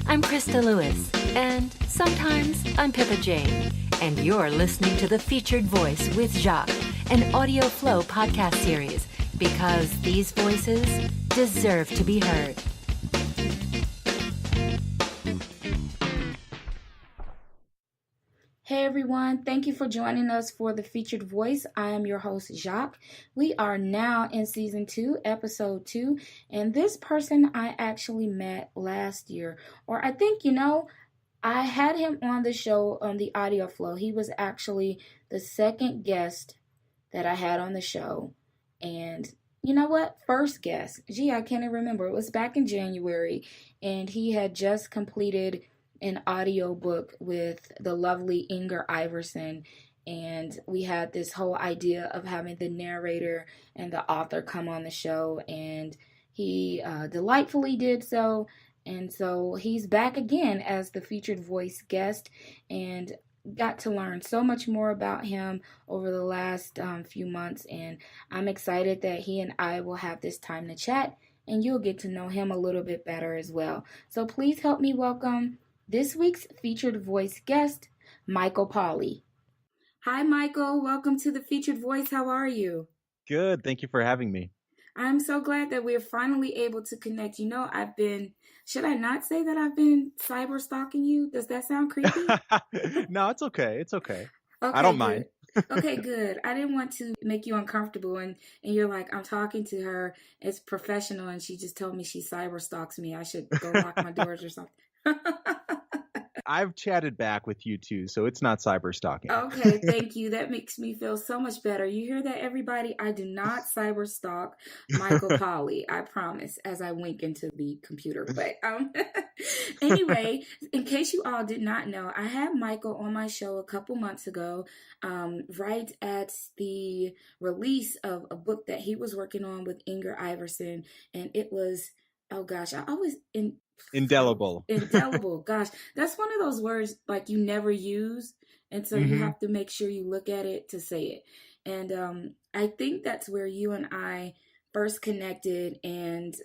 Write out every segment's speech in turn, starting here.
I'm Krista Lewis, and sometimes I'm Pippa Jane, and you're listening to The Featured Voice with Jacques, an audio flow podcast series, because these voices deserve to be heard. Hey everyone, thank you for joining us for The Featured Voice. I am your host, Jacques. We are now in Season 2, Episode 2, and this person I actually met last year. Or I think, I had him on the show on the audio flow. He was actually the second guest that I had on the show. And you know what? First guest. I can't even remember. It was back in January, and he had just completed an audiobook with the lovely Inger Iverson, and we had this whole idea of having the narrator and the author come on the show, and he delightfully did so. And so he's back again as the featured voice guest, and got to learn so much more about him over the last few months, and I'm excited that he and I will have this time to chat, and you'll get to know him a little bit better as well. So please help me welcome this week's featured voice guest, Michael Pauley. Hi, Michael. Welcome to the featured voice. How are you? Good. Thank you for having me. I'm so glad that we're finally able to connect. Should I not say that I've been cyber stalking you? Does that sound creepy? No, it's okay. It's okay. Okay, I don't mind. Okay, good. I didn't want to make you uncomfortable, and you're like, I'm talking to her. It's professional, and she just told me she cyber stalks me. I should go lock my doors or something. I've chatted back with you too, so it's not cyber stalking. Okay, thank you. That makes me feel so much better. You hear that, everybody? I do not cyber stalk Michael Pauley. I promise, as I wink into the computer. But anyway, in case you all did not know, I had Michael on my show a couple months ago, right at the release of a book that he was working on with Inger Iverson, and it was, oh gosh, I always Indelible. Indelible. Gosh, that's one of those words like you never use. And so you have to make sure you look at it to say it. And I think that's where you and I first connected. And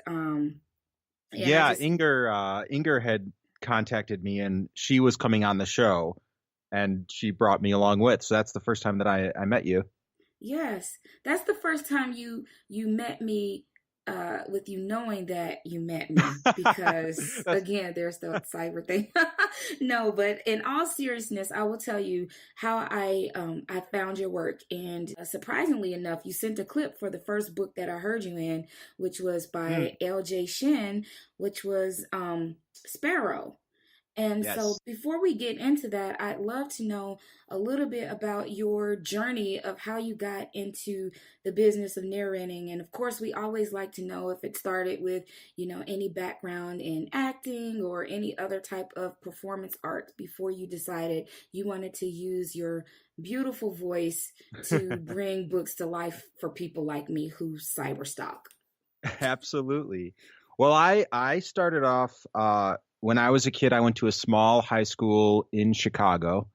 Inger had contacted me, and she was coming on the show, and she brought me along with. So that's the first time that I met you. Yes, that's the first time you met me. With you knowing that you met me, because again, there's the cyber thing. No, but in all seriousness, I will tell you how I found your work, and surprisingly enough, you sent a clip for the first book that I heard you in, which was by L.J. Shin, which was Sparrow. And Yes. So before we get into that, I'd love to know a little bit about your journey of how you got into the business of narrating. And of course, we always like to know if it started with, any background in acting or any other type of performance art before you decided you wanted to use your beautiful voice to bring books to life for people like me who cyberstalk. Absolutely. Well, I started off when I was a kid. I went to a small high school in Chicago,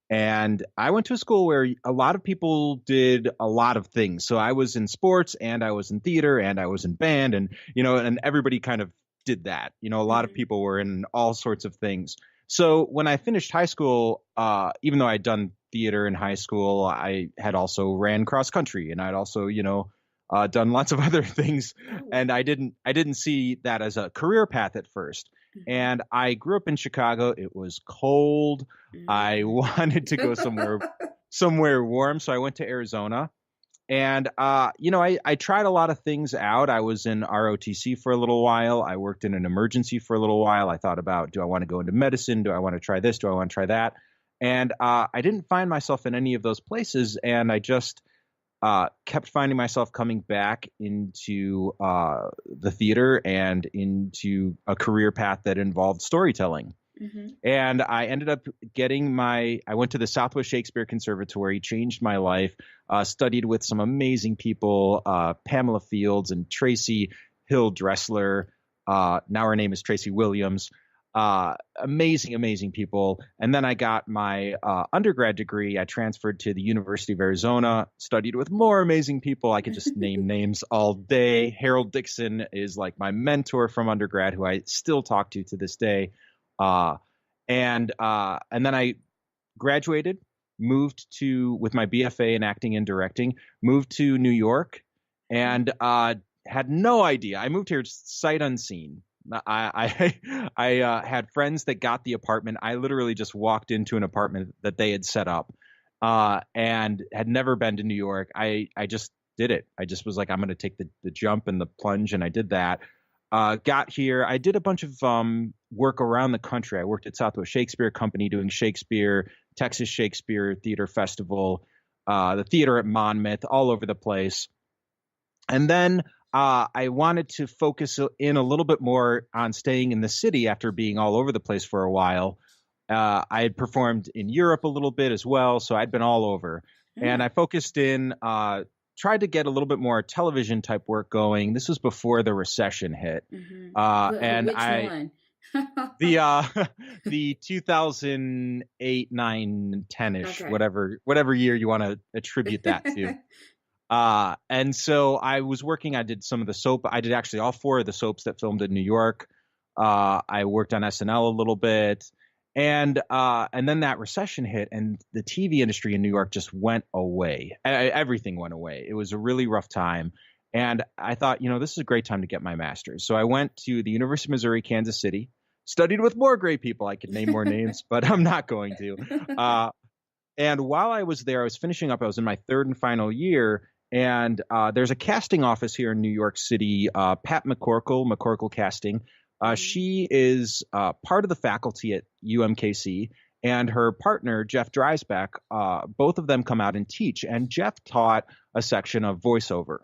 and I went to a school where a lot of people did a lot of things. So I was in sports, and I was in theater, and I was in band, and and everybody kind of did that. A lot of people were in all sorts of things. So when I finished high school, even though I'd done theater in high school, I had also ran cross country, and I'd also done lots of other things, and I didn't see that as a career path at first. And I grew up in Chicago. It was cold. I wanted to go somewhere warm, so I went to Arizona. And I tried a lot of things out. I was in ROTC for a little while. I worked in an emergency for a little while. I thought about, do I want to go into medicine? Do I want to try this? Do I want to try that? And I didn't find myself in any of those places, and I just kept finding myself coming back into the theater and into a career path that involved storytelling. And I ended up I went to the Southwest Shakespeare Conservatory, changed my life, studied with some amazing people, Pamela Fields and Tracy Hill Dressler. Now her name is Tracy Williams. Amazing people. And then I got my undergrad degree. I transferred to the University of Arizona, studied with more amazing people. I could just name names all day. Harold Dixon is like my mentor from undergrad, who I still talk to this day. Uh, and then I graduated, moved to with my BFA in acting and directing, moved to New York, and had no idea. I moved here sight unseen. I had friends that got the apartment. I literally just walked into an apartment that they had set up, and had never been to New York. I just did it. I just was like, I'm going to take the jump and the plunge, and I did that. Got here. I did a bunch of work around the country. I worked at Southwest Shakespeare Company doing Shakespeare, Texas Shakespeare Theater Festival, the theater at Monmouth, all over the place. And then I wanted to focus in a little bit more on staying in the city after being all over the place for a while. I had performed in Europe a little bit as well, so I'd been all over. And I focused in, tried to get a little bit more television type work going. This was before the recession hit. And Which one? The 2008, 9, 10-ish, Okay. whatever year you want to attribute that to. And so I was working, I did some of the soap. I did actually all 4 of the soaps that filmed in New York. I worked on SNL a little bit. And then that recession hit, and the TV industry in New York just went away. Everything went away. It was a really rough time. And I thought, this is a great time to get my master's. So I went to the University of Missouri, Kansas City, studied with more great people. I could name more names, but I'm not going to. And while I was there, I was finishing up. I was in my 3rd and final year. And there's a casting office here in New York City, Pat McCorkle Casting. She is part of the faculty at UMKC, and her partner, Jeff Dreisbach, both of them come out and teach. And Jeff taught a section of voiceover.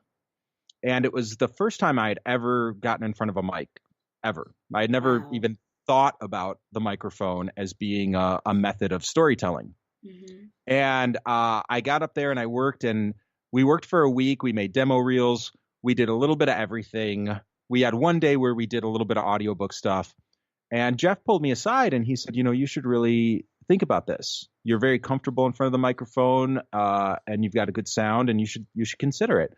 And it was the first time I had ever gotten in front of a mic, ever. I had never even thought about the microphone as being a method of storytelling. And I got up there and I worked, and we worked for a week. We made demo reels. We did a little bit of everything. We had one day where we did a little bit of audiobook stuff. And Jeff pulled me aside and he said, you should really think about this. You're very comfortable in front of the microphone, and you've got a good sound, and you should consider it.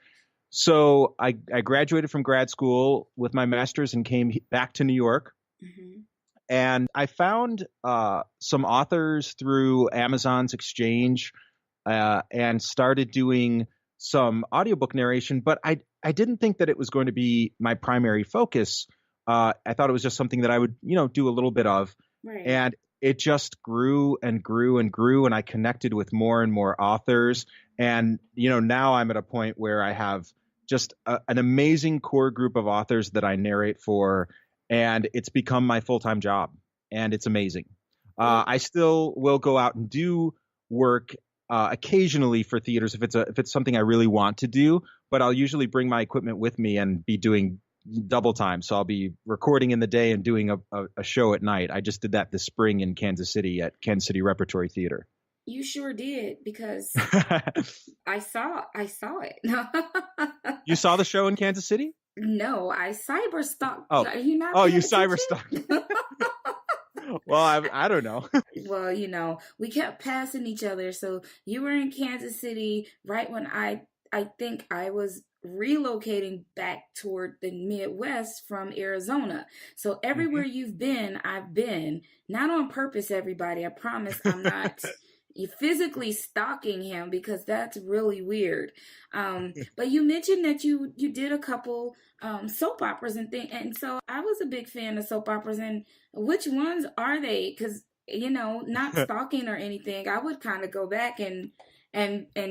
So I graduated from grad school with my master's and came back to New York. And I found some authors through Amazon's Exchange, and started doing some audiobook narration, but I didn't think that it was going to be my primary focus. I thought it was just something that I would, do a little bit of. Right. And it just grew and grew and grew. And I connected with more and more authors. And, now I'm at a point where I have just an amazing core group of authors that I narrate for. And it's become my full-time job. And it's amazing. I still will go out and do work occasionally for theaters if it's something I really want to do, but I'll usually bring my equipment with me and be doing double time. So I'll be recording in the day and doing a show at night. I just did that this spring in Kansas City at Kansas City Repertory Theater. You sure did, because I saw it. You saw the show in Kansas City? No, I cyber stalked. Oh, Are you not you cyber stalked. Well, I don't know. Well, we kept passing each other. So you were in Kansas City right when I think I was relocating back toward the Midwest from Arizona. So everywhere you've been, I've been. Not on purpose, everybody. I promise I'm not physically stalking him, because that's really weird. But you mentioned that you did a couple soap operas and things, and so I was a big fan of soap operas. And which ones are they? Because not stalking or anything, I would kind of go back and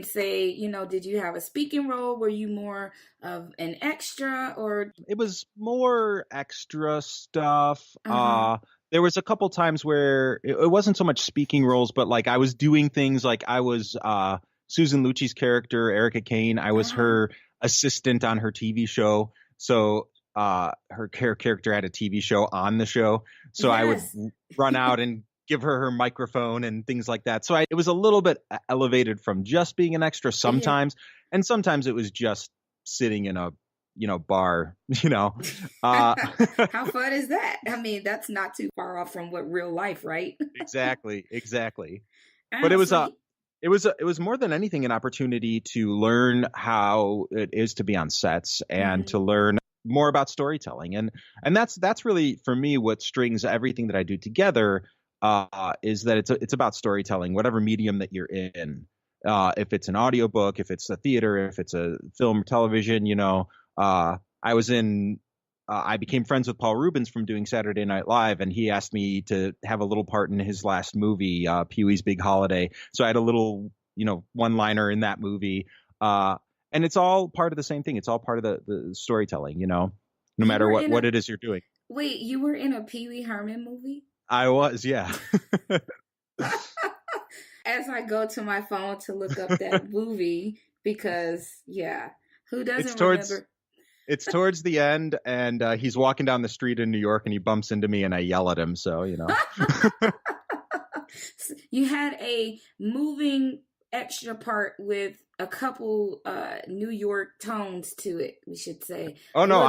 say, did you have a speaking role? Were you more of an extra, or? It was more extra stuff. There was a couple times where it wasn't so much speaking roles, but like I was doing things like I was Susan Lucci's character, Erica Kane. I was her assistant on her TV show. So her character had a TV show on the show. So I would run out and give her microphone and things like that. So it was a little bit elevated from just being an extra sometimes. And sometimes it was just sitting in a bar, How fun is that? I mean, that's not too far off from what real life, right? Exactly. But it was more than anything an opportunity to learn how it is to be on sets and to learn more about storytelling. And that's really for me what strings everything that I do together, is that it's about storytelling, whatever medium that you're in. If it's an audiobook, if it's a theater, if it's a film or television, I was in I became friends with Paul Rubens from doing Saturday Night Live, and he asked me to have a little part in his last movie, Pee-wee's Big Holiday. So I had a little, one-liner in that movie. And it's all part of the same thing. It's all part of the storytelling, no matter what it is you're doing. Wait, you were in a Pee Wee Herman movie? I was, yeah. As I go to my phone to look up that movie, because, who doesn't remember? It's towards the end, and he's walking down the street in New York, and he bumps into me, and I yell at him. So, You had a moving extra part with a couple New York tones to it, we should say. Oh, no,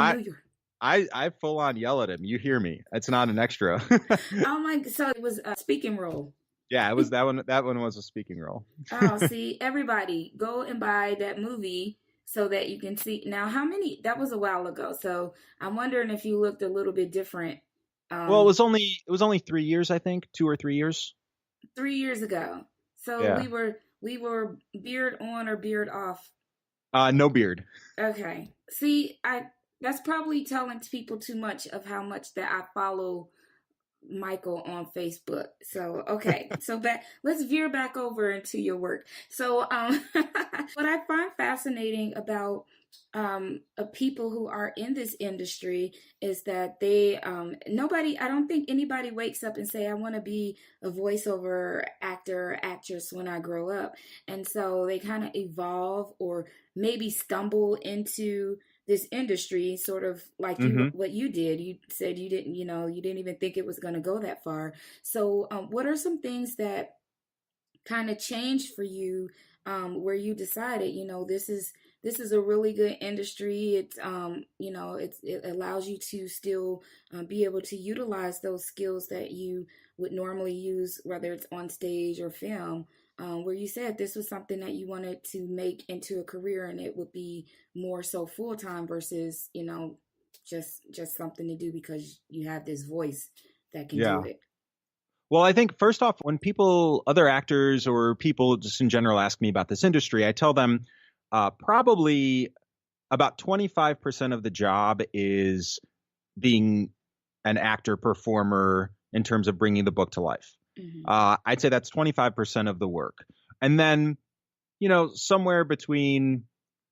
I full on yell at him. You hear me. It's not an extra. So it was a speaking role. Yeah, it was that one. That one was a speaking role. Oh, see, everybody go and buy that movie so that you can see. Now, that was a while ago. So I'm wondering if you looked a little bit different. Well, it was only 3 years, I think, 2 or 3 years. 3 years ago. So yeah. we were beard on or beard off. No beard. Okay. See, that's probably telling people too much of how much that I follow Michael on Facebook. So, okay. So let's veer back over into your work. So, what I find fascinating about people who are in this industry is that they I don't think anybody wakes up and say, I want to be a voiceover actor or actress when I grow up. And so they kind of evolve or maybe stumble into this industry, sort of like what you did. You said you didn't even think it was going to go that far. So what are some things that kind of changed for you, where you decided, this is a really good industry. It's it allows you to still be able to utilize those skills that you would normally use, whether it's on stage or film, where you said this was something that you wanted to make into a career, and it would be more so full-time versus, just something to do because you have this voice that can do it. Well, I think first off, when other actors or people just in general ask me about this industry, I tell them probably about 25% of the job is being an actor performer in terms of bringing the book to life. Mm-hmm. I'd say that's 25% of the work. And then, somewhere between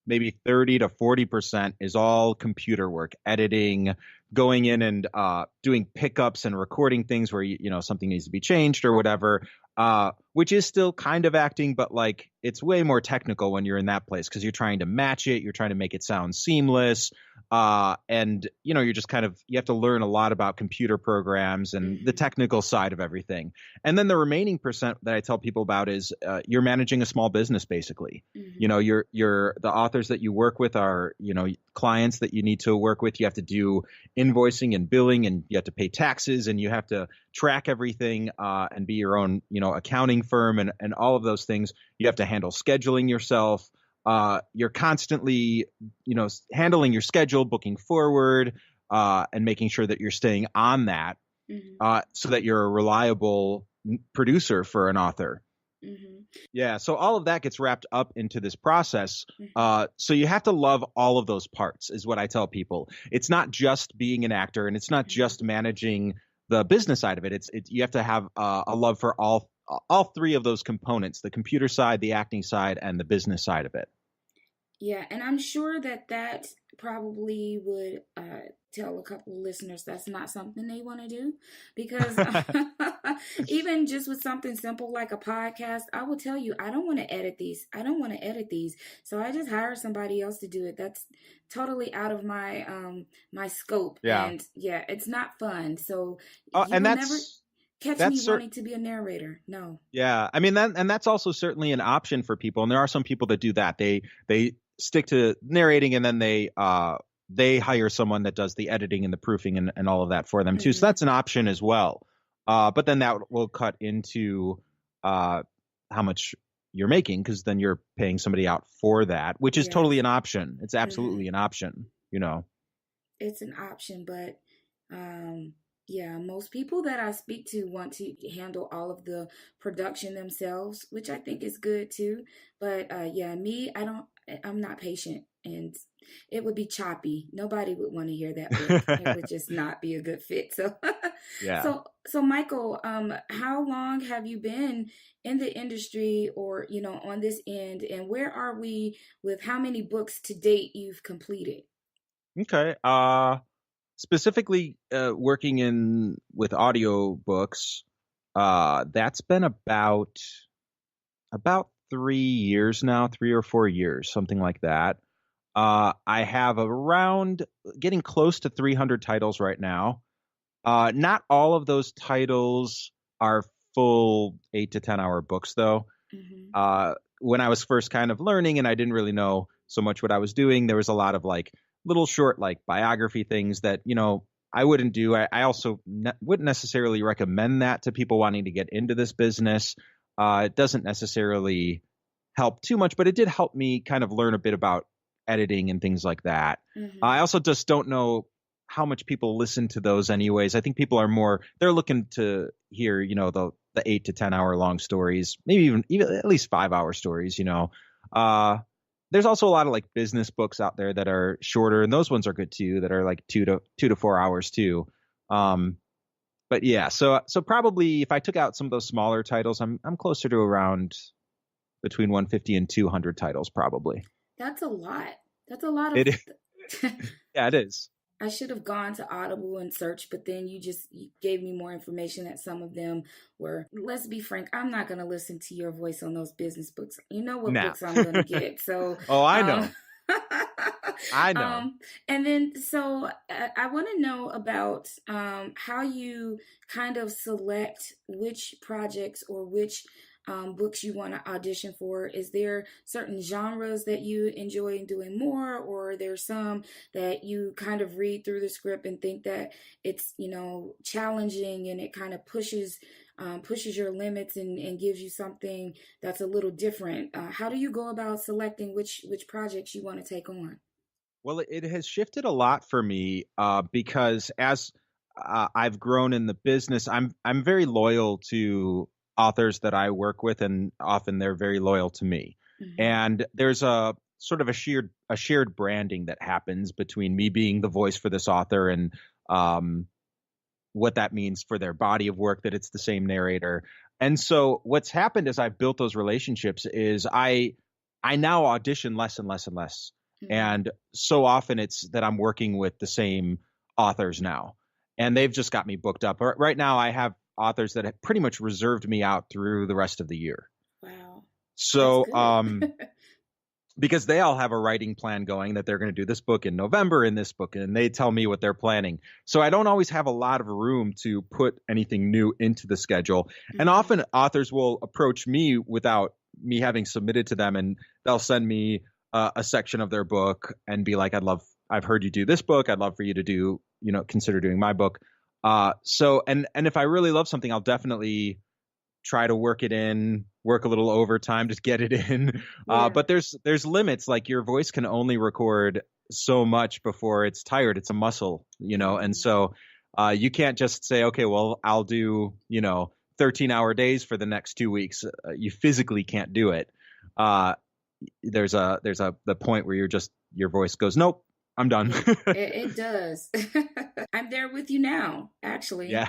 maybe 30 to 40% is all computer work, editing, going in and doing pickups and recording things where, something needs to be changed or whatever, which is still kind of acting, but like it's way more technical when you're in that place because you're trying to match it. You're trying to make it sound seamless. And, you're just you have to learn a lot about computer programs and the technical side of everything. And then the remaining percent that I tell people about is you're managing a small business, basically. Mm-hmm. You're the authors that you work with are, clients that you need to work with. You have to do invoicing and billing, and you have to pay taxes, and you have to track everything and be your own, accounting firm and all of those things. You have to handle scheduling yourself. You're constantly, handling your schedule, booking forward, and making sure that you're staying on that, so that you're a reliable producer for an author. Mm-hmm. Yeah. So all of that gets wrapped up into this process. So you have to love all of those parts is what I tell people. It's not just being an actor, and it's not just managing the business side of it. You have to have a love for all three of those components: the computer side, the acting side, and the business side of it. Yeah, and I'm sure that probably would tell a couple of listeners that's not something they want to do, because even just with something simple like a podcast, I will tell you, I don't want to edit these. So I just hire somebody else to do it. That's totally out of my my scope. Yeah. And it's not fun. So and that's never catch me wanting to be a narrator. No. Yeah. I mean, that's also certainly an option for people. And there are some people that do that. They stick to narrating, and then they hire someone that does the editing and the proofing and all of that for them too. So that's an option as well. But then that will cut into how much you're making, because then you're paying somebody out for that, which is totally an option. It's absolutely an option, it's an option, but yeah, most people that I speak to want to handle all of the production themselves, which I think is good too. But yeah, me, I'm not patient, and it would be choppy. Nobody would want to hear that book. It would just not be a good fit. So, Yeah. so Michael, how long have you been in the industry, or on this end, and where are we with how many books to date you've completed? Okay. Specifically, working in with audiobooks, that's been about 3 years now, 3 or 4 years, something like that. I have around getting close to 300 titles right now. Not all of those titles are full 8 to 10 hour books, though. Hmm. When I was first kind of learning and I didn't really know so much what I was doing, there was a lot of like little short like biography things that, I wouldn't do. I also wouldn't necessarily recommend that to people wanting to get into this business. It doesn't necessarily help too much, but it did help me kind of learn a bit about editing and things like that. Hmm. I also just don't know how much people listen to those anyways. I think people are they're looking to hear, the 8 to 10 hour long stories, maybe even at least 5 hour stories, Uh, there's also a lot of like business books out there that are shorter, and those ones are good too, that are like 2 to 4 hours too. Um, but yeah, so probably if I took out some of those smaller titles, I'm closer to around between 150 and 200 titles probably. That's a lot. That's a lot of. It yeah, it is. I should have gone to Audible and searched, but then you gave me more information that some of them were. Let's be frank, I'm not going to listen to your voice on those business books. You know what Nah. books I'm going to get. So, Oh, I um, know. I know. and then so I want to know about how you kind of select which projects or which books you want to audition for. Is there certain genres that you enjoy doing more, or are there some that you kind of read through the script and think that it's challenging and it kind of pushes your limits and gives you something that's a little different? How do you go about selecting which projects you want to take on? Well, it has shifted a lot for me because as I've grown in the business, I'm very loyal to authors that I work with, and often they're very loyal to me. Hmm. And there's a sort of a shared branding that happens between me being the voice for this author and um, what that means for their body of work, that it's the same narrator. And so what's happened as I've built those relationships is I now audition less and less and less. Hmm. And so often it's that I'm working with the same authors now. And they've just got me booked up. Right now I have authors that have pretty much reserved me out through the rest of the year. Wow, that's So good. because they all have a writing plan going that they're going to do this book in November and this book, and they tell me what they're planning. So I don't always have a lot of room to put anything new into the schedule. And Hmm. often authors will approach me without me having submitted to them, and they'll send me a section of their book and be like, I've heard you do this book. I'd love for you to do, consider doing my book. And if I really love something, I'll definitely try to work it in, work a little overtime, just get it in. Yeah. But there's limits. Like your voice can only record so much before it's tired. It's a muscle, and Hmm. so you can't just say, okay, well, I'll do 13-hour days for the next 2 weeks. You physically can't do it. Uh, there's a the point where your voice goes, nope, I'm done. It does. I'm there with you now, actually. Yeah,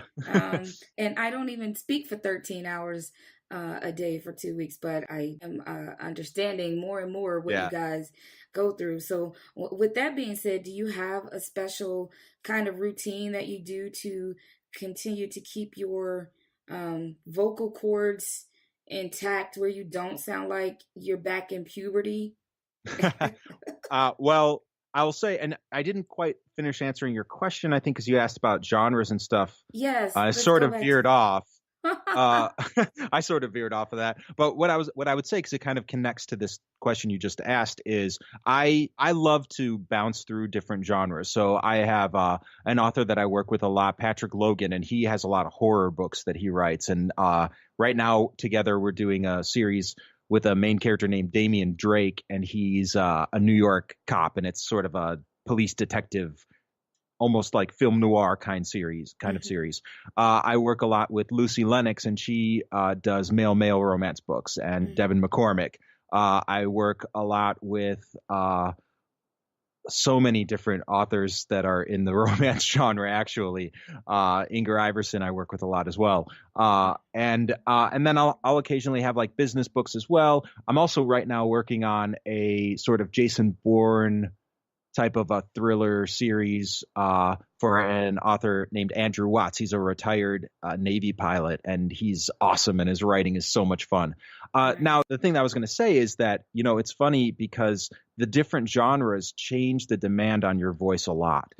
And I don't even speak for 13 hours a day for 2 weeks, but I am understanding more and more what you yeah. guys go through. So, with that being said, do you have a special kind of routine that you do to continue to keep your vocal cords intact where you don't sound like you're back in puberty? Well, I will say, and I didn't quite finish answering your question, I think, because you asked about genres and stuff. Yes, I let's sort go of back veered to off. that. Uh, I sort of veered off of that. But what I would say, because it kind of connects to this question you just asked, is I love to bounce through different genres. So I have an author that I work with a lot, Patrick Logan, and he has a lot of horror books that he writes. And right now, together, we're doing a series with a main character named Damian Drake, and he's a New York cop, and it's sort of a police detective almost like film noir kind of Mm-hmm. series. I work a lot with Lucy Lennox, and she does male romance books, and Mm-hmm. Devin McCormick. I work a lot with so many different authors that are in the romance genre. Actually, Inger Iverson I work with a lot as well, and then I'll occasionally have like business books as well. I'm also right now working on a sort of Jason Bourne type of a thriller series for an author named Andrew Watts. He's a retired Navy pilot, and he's awesome, and his writing is so much fun. Nice. Now, the thing that I was going to say is that, it's funny because the different genres change the demand on your voice a lot.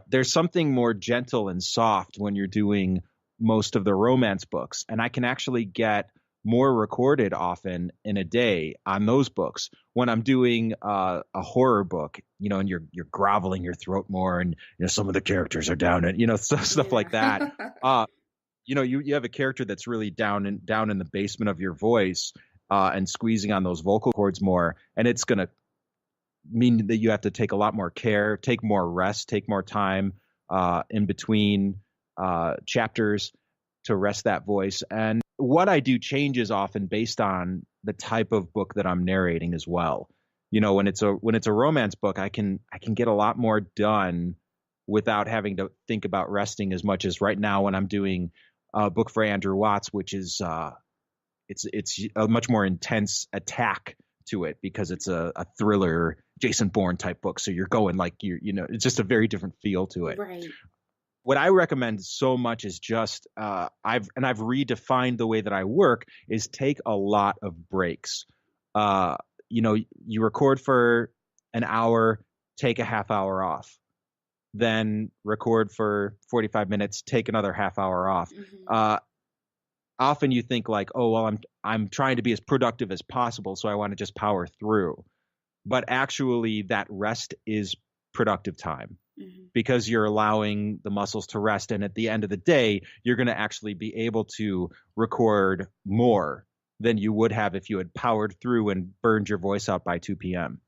There's something more gentle and soft when you're doing most of the romance books, and I can actually get more recorded often in a day on those books. When I'm doing a horror book, and you're groveling your throat more, and some of the characters are down, and stuff like that. Yeah. You have a character that's really down in the basement of your voice, and squeezing on those vocal cords more, and it's gonna mean that you have to take a lot more care, take more rest, take more time in between chapters to rest that voice. And what I do changes often based on the type of book that I'm narrating as well. When it's a romance book, I can get a lot more done without having to think about resting as much as right now when I'm doing a book for Andrew Watts, which is it's a much more intense attack to it because it's a thriller Jason Bourne type book. So you're going like it's just a very different feel to it. Right. What I recommend so much is just I've redefined the way that I work is take a lot of breaks. You record for an hour, take a half hour off, then record for 45 minutes, take another half hour off. Mm-hmm. Often you think like, oh well, I'm trying to be as productive as possible, so I want to just power through. But actually, that rest is productive time. Mm-hmm. Because you're allowing the muscles to rest. And at the end of the day, you're going to actually be able to record more than you would have if you had powered through and burned your voice out by 2 p.m.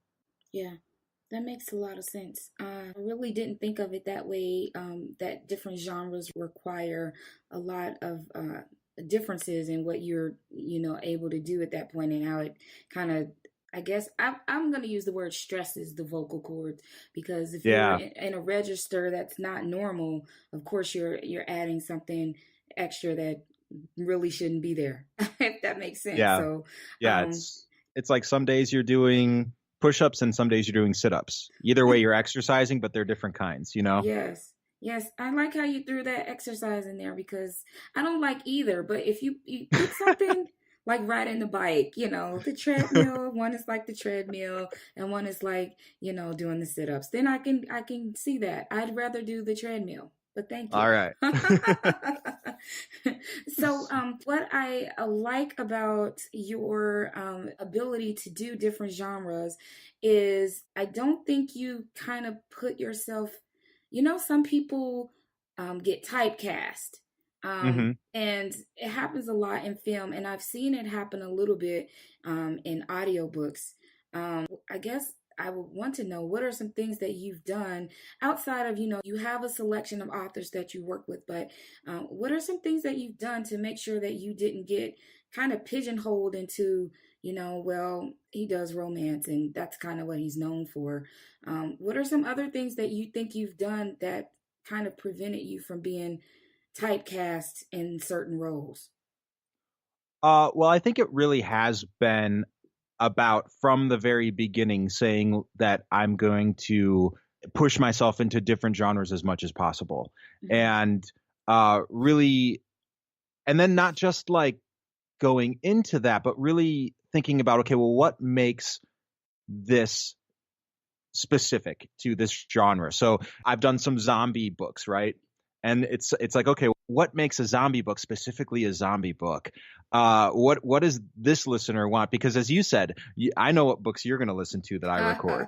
Yeah, that makes a lot of sense. I really didn't think of it that way, that different genres require a lot of differences in what you're, able to do at that point, and how it kind of, I guess I'm going to use the word stresses the vocal cords, because if you're Yeah. in a register that's not normal, of course you're adding something extra that really shouldn't be there, if that makes sense. Yeah. So, Yeah. um, It's like some days you're doing push-ups and some days you're doing sit-ups. Either way, you're exercising, but they're different kinds, yes. Yes, I like how you threw that exercise in there, because I don't like either. But if you put something like riding the bike, the treadmill, one is like the treadmill and one is like, doing the sit-ups, then I can see that. I'd rather do the treadmill. But thank you. All right. So, what I like about your ability to do different genres is I don't think you kind of put yourself, some people get typecast. Mm-hmm. And it happens a lot in film, and I've seen it happen a little bit in audiobooks. I guess I would want to know, what are some things that you've done outside of, you have a selection of authors that you work with, but what are some things that you've done to make sure that you didn't get kind of pigeonholed into, well, he does romance and that's kind of what he's known for. What are some other things that you think you've done that kind of prevented you from being typecast in certain roles? Well, I think it really has been about from the very beginning saying that I'm going to push myself into different genres as much as possible. Mm-hmm. And really, and then not just like going into that, but really thinking about, okay, well, what makes this specific to this genre? So I've done some zombie books, right? And it's like, okay, what makes a zombie book specifically a zombie book? What does this listener want? Because as you said, I know what books you're going to listen to that I record.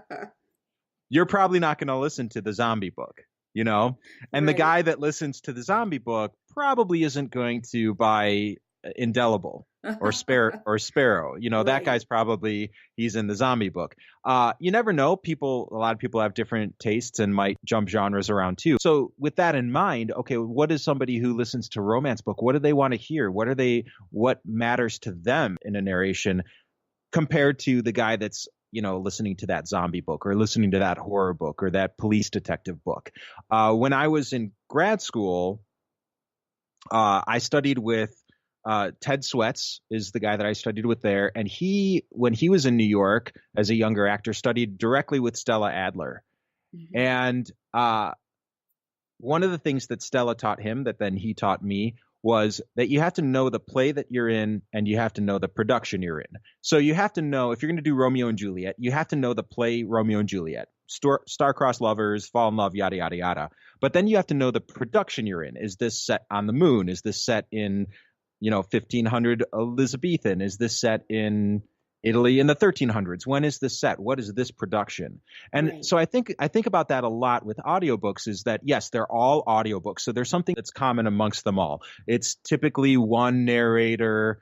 You're probably not going to listen to the zombie book, and Right. the guy that listens to the zombie book probably isn't going to buy indelible or Sparrow. You know, that Right. guy's probably he's in the zombie book. You never know. A lot of people have different tastes and might jump genres around too. So with that in mind, okay, what is somebody who listens to romance book? What do they want to hear? What matters to them in a narration compared to the guy that's, you know, listening to that zombie book or listening to that horror book or that police detective book? When I was in grad school, I studied with Ted Sweats is the guy that I studied with there. And when he was in New York as a younger actor, studied directly with Stella Adler. Mm-hmm. And one of the things that Stella taught him that then he taught me was that you have to know the play that you're in and you have to know the production you're in. So you have to know, if you're going to do Romeo and Juliet, you have to know the play Romeo and Juliet, star-crossed lovers, fall in love, yada, yada, yada. But then you have to know the production you're in. Is this set on the moon? Is this set in, 1500 Elizabethan? Is this set in Italy in the 1300s? When is this set? What is this production? And Right. so I think about that a lot with audiobooks, is that yes, they're all audiobooks. So there's something that's common amongst them all. It's typically one narrator.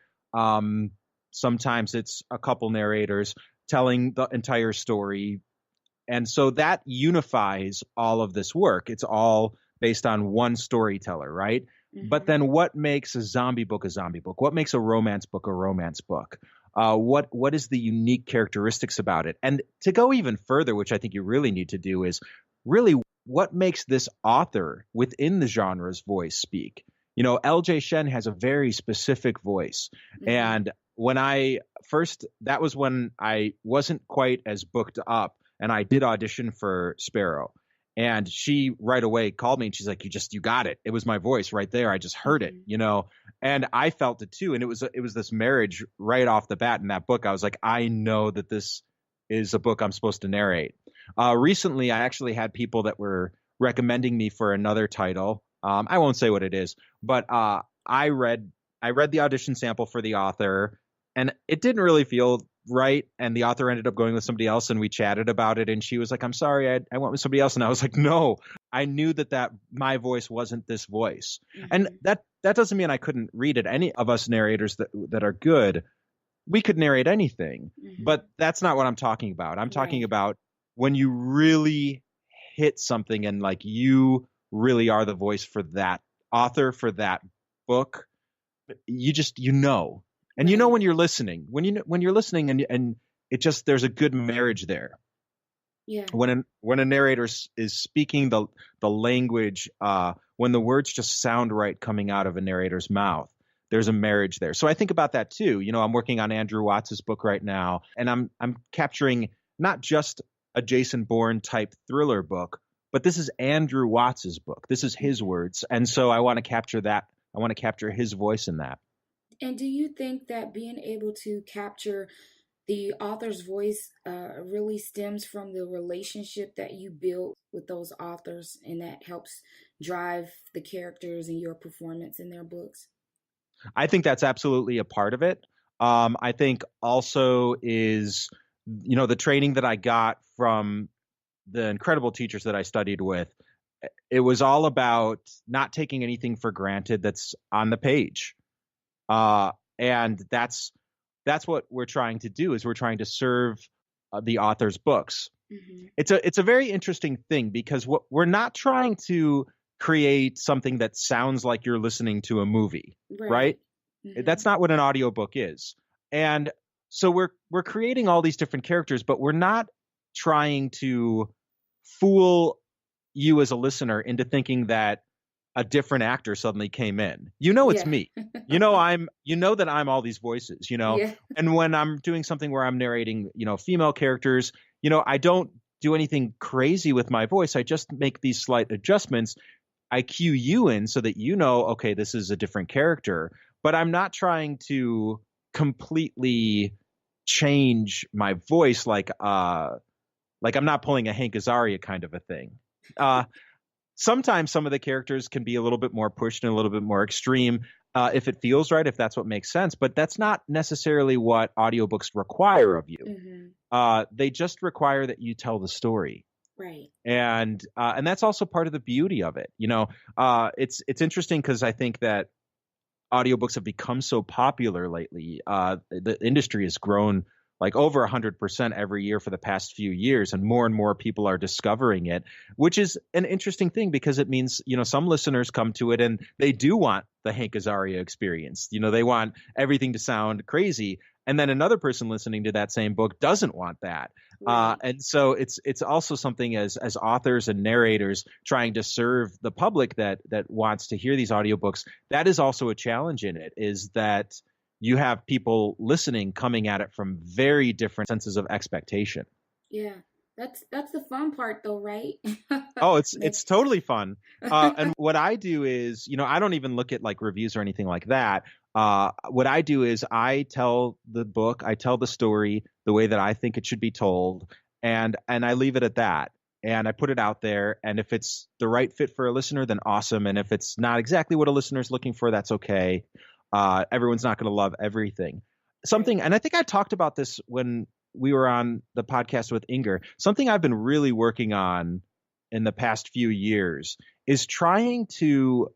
Sometimes it's a couple narrators telling the entire story. And so that unifies all of this work. It's all based on one storyteller, right? Mm-hmm. But then what makes a zombie book a zombie book? What makes a romance book a romance book? What is the unique characteristics about it? And to go even further, which I think you really need to do, is really what makes this author within the genre's voice speak? L.J. Shen has a very specific voice. Mm-hmm. And that was when I wasn't quite as booked up, and I did audition for Sparrow. And she right away called me and she's like, you got it. It was my voice right there. I just heard it, and I felt it too. And it was this marriage right off the bat in that book. I was like, I know that this is a book I'm supposed to narrate. Recently, I actually had people that were recommending me for another title. I won't say what it is, but I read the audition sample for the author, and it didn't really feel right. And the author ended up going with somebody else, and we chatted about it. And she was like, I'm sorry, I went with somebody else. And I was like, no, I knew that my voice wasn't this voice. Mm-hmm. And that doesn't mean I couldn't read it. Any of us narrators that are good, we could narrate anything, mm-hmm. but that's not what I'm talking about. I'm talking about when you really hit something and like you really are the voice for that author, for that book. And when you're listening, when you're listening and it just, there's a good marriage there. Yeah. When a narrator is speaking the language, when the words just sound right coming out of a narrator's mouth, there's a marriage there. So I think about that too. I'm working on Andrew Watts's book right now, and I'm capturing not just a Jason Bourne type thriller book, but this is Andrew Watts's book. This is his words. And so I want to capture that. I want to capture his voice in that. And do you think that being able to capture the author's voice really stems from the relationship that you build with those authors, and that helps drive the characters in your performance in their books? I think that's absolutely a part of it. I think also is, the training that I got from the incredible teachers that I studied with. It was all about not taking anything for granted that's on the page. And that's what we're trying to do, is we're trying to serve the author's books. Mm-hmm. It's a very interesting thing, because we're not trying to create something that sounds like you're listening to a movie, right? Mm-hmm. That's not what an audiobook is. And so we're creating all these different characters, but we're not trying to fool you as a listener into thinking that a different actor suddenly came in. It's me. That I'm all these voices, Yeah. And when I'm doing something where I'm narrating, female characters, I don't do anything crazy with my voice. I just make these slight adjustments. I cue you in so that okay, this is a different character, but I'm not trying to completely change my voice like I'm not pulling a Hank Azaria kind of a thing. Sometimes some of the characters can be a little bit more pushed and a little bit more extreme if it feels right, if that's what makes sense. But that's not necessarily what audiobooks require of you. Mm-hmm. They just require that you tell the story. Right. And that's also part of the beauty of it. It's interesting because I think that audiobooks have become so popular lately. The industry has grown like over 100% every year for the past few years, and more people are discovering it, which is an interesting thing because it means, some listeners come to it and they do want the Hank Azaria experience. They want everything to sound crazy. And then another person listening to that same book doesn't want that. Right. And so it's also something as authors and narrators trying to serve the public that wants to hear these audiobooks. That is also a challenge in it, is that you have people listening coming at it from very different senses of expectation. Yeah. That's the fun part though, right? Oh, Make- it's totally fun. And what I do is, I don't even look at like reviews or anything like that. What I do is I tell the story the way that I think it should be told, and I leave it at that. And I put it out there, and if it's the right fit for a listener, then awesome. And if it's not exactly what a listener's looking for, that's okay. Everyone's not going to love everything. right. And I think I talked about this when we were on the podcast with Inger. Something I've been really working on in the past few years is trying to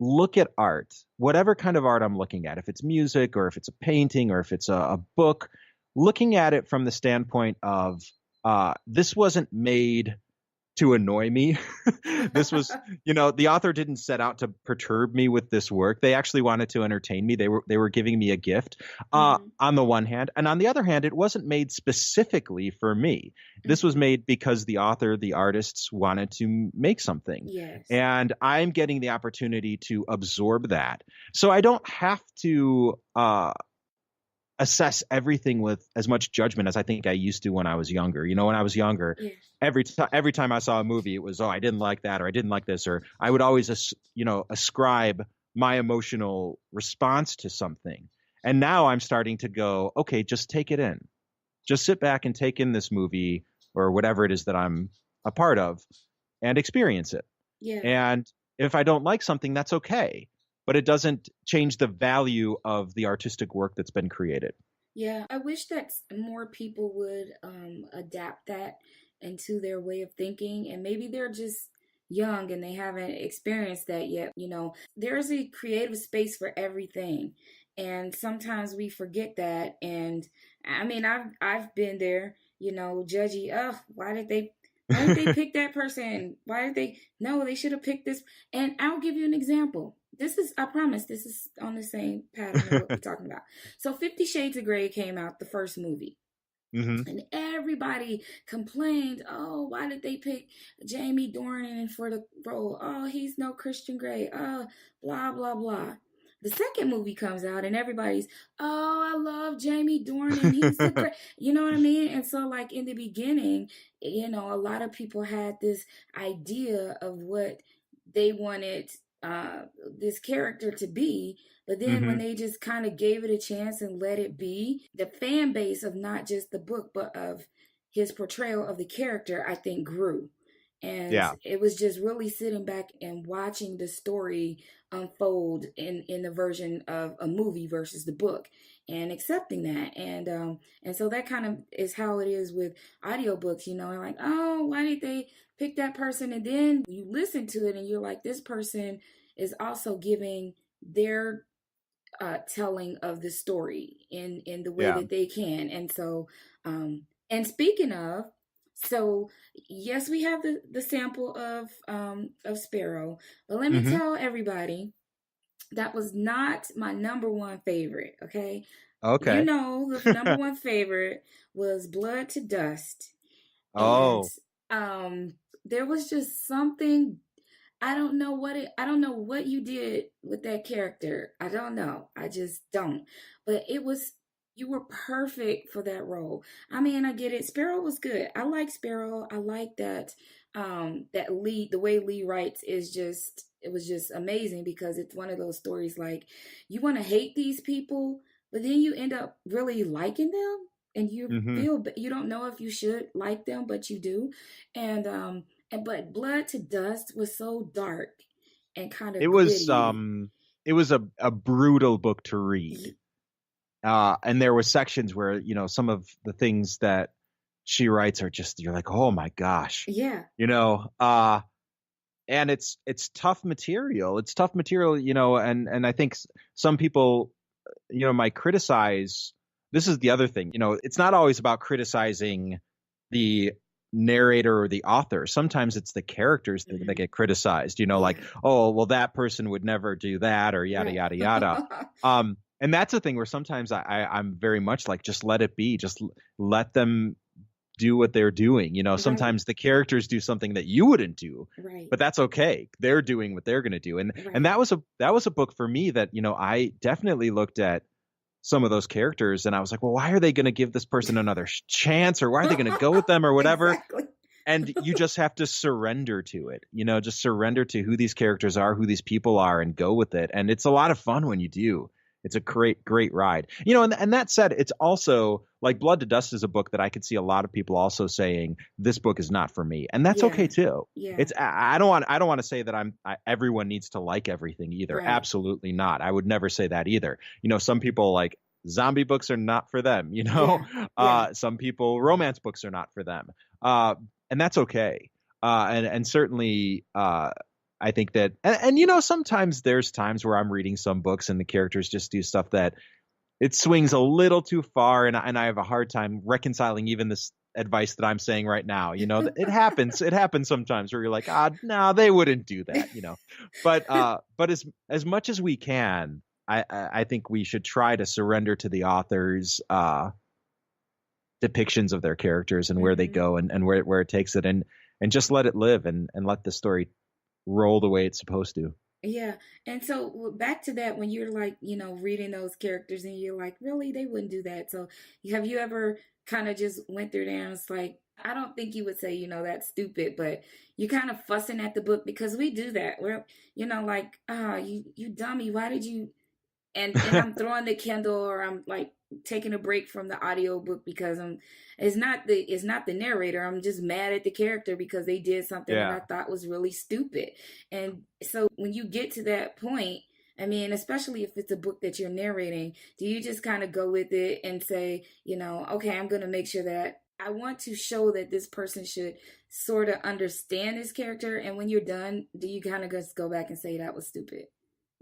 look at art, whatever kind of art I'm looking at, if it's music or if it's a painting or if it's a book, looking at it from the standpoint of this wasn't made to annoy me. This was, the author didn't set out to perturb me with this work. They actually wanted to entertain me. They were giving me a gift, Mhm. on the one hand, and on the other hand, it wasn't made specifically for me. This was Mhm. made because the author, the artists wanted to make something, Yes. and I'm getting the opportunity to absorb that, so I don't have to assess everything with as much judgment as I think I used to when I was younger. When I was younger, Yes. every time I saw a movie, it was, oh, I didn't like that, or I didn't like this, or I would always ascribe my emotional response to something. And now I'm starting to go, okay, just take it in. Just sit back and take in this movie or whatever it is that I'm a part of and experience it. Yeah. And if I don't like something, that's okay. But it doesn't change the value of the artistic work that's been created. Yeah, I wish that more people would adapt that into their way of thinking, and maybe they're just young and they haven't experienced that yet. There's a creative space for everything, and sometimes we forget that. And I mean, I've been there. Judgy. Oh, Why did they pick that person? Why did they? No, they should have picked this. And I'll give you an example. I promise, this is on the same pattern of what we're talking about. So 50 Shades of Grey came out, the first movie. Hmm. And everybody complained, oh, why did they pick Jamie Dornan for the role? Oh, he's no Christian Grey. Oh, blah, blah, blah. The second movie comes out and everybody's, oh, I love Jamie Dornan. He's the great, you know what I mean? And so, like, in the beginning, a lot of people had this idea of what they wanted this character to be. But then when Hmm. they just kind of gave it a chance and let it be, the fan base of not just the book, but of his portrayal of the character, I think grew. And Yeah. it was just really sitting back and watching the story unfold in the version of a movie versus the book, and accepting that. And so that kind of is how it is with audiobooks, like, oh, why did they pick that person? And then you listen to it and you're like, this person is also giving their telling of the story in the way Yeah. that they can. And so, and speaking of, so yes, we have the sample of Sparrow, but let me Hmm. tell everybody that was not my number one favorite. Okay, Okay. the number one favorite was Blood to Dust, and Oh. um, there was just something. I don't know what you did with that character. I don't know. I just don't. But you were perfect for that role. I mean, I get it. Sparrow was good. I like Sparrow. I like that Lee, the way Lee writes it was just amazing, because it's one of those stories like you want to hate these people, but then you end up really liking them, and Hmm. you don't know if you should like them, but you do. And but Blood to Dust was so dark and kind It of was gritty. a brutal book to read. Y- And there were sections where, some of the things that she writes are just, you're like, oh my gosh, Yeah. you know, uh, and it's tough material. It's tough material, and I think some people, might criticize. This is the other thing, it's not always about criticizing the narrator or the author. Sometimes it's the characters that get criticized, like, Yeah. oh, well, that person would never do that, or yada, Right. yada, yada. And that's the thing where sometimes I'm very much like, just let it be. Just let them do what they're doing. Right. Sometimes the characters do something that you wouldn't do, Right. but that's okay. They're doing what they're going to do. And Right. that was a book for me that, I definitely looked at some of those characters and I was like, well, why are they going to give this person another chance, or why are they going to go with them or whatever? Exactly. And you just have to surrender to it, just surrender to who these characters are, who these people are, and go with it. And it's a lot of fun when you do. It's a great, great ride. And that said, it's also like Blood to Dust is a book that I could see a lot of people also saying this book is not for me, and that's Yeah. okay too. Yeah. It's I don't want to say that everyone needs to like everything either. Right. Absolutely not. I would never say that either. Some people like zombie books are not for them. Yeah. Some people romance books are not for them, and that's okay. And certainly. I think that, and sometimes there's times where I'm reading some books and the characters just do stuff that it swings a little too far, and I have a hard time reconciling even this advice that I'm saying right now. It happens. It happens sometimes where you're like, no, they wouldn't do that. But as much as we can, I think we should try to surrender to the author's depictions of their characters and where they go and where it takes it, and just let it live and let the story roll the way it's supposed to. Yeah. And so back to that, when you're like, reading those characters and you're like, really, they wouldn't do that. So have you ever kind of just went through there and it's like, I don't think you would say, that's stupid, but you're kind of fussing at the book because we do that. We're, like, you dummy, why did you, and I'm throwing the Kindle, or I'm like taking a break from the audiobook because it's not the narrator. I'm just mad at the character because they did something that I thought was really stupid. And so when you get to that point, I mean, especially if it's a book that you're narrating, do you just kind of go with it and say, okay, I'm going to make sure that I want to show that this person should sort of understand this character. And when you're done, do you kind of just go back and say that was stupid?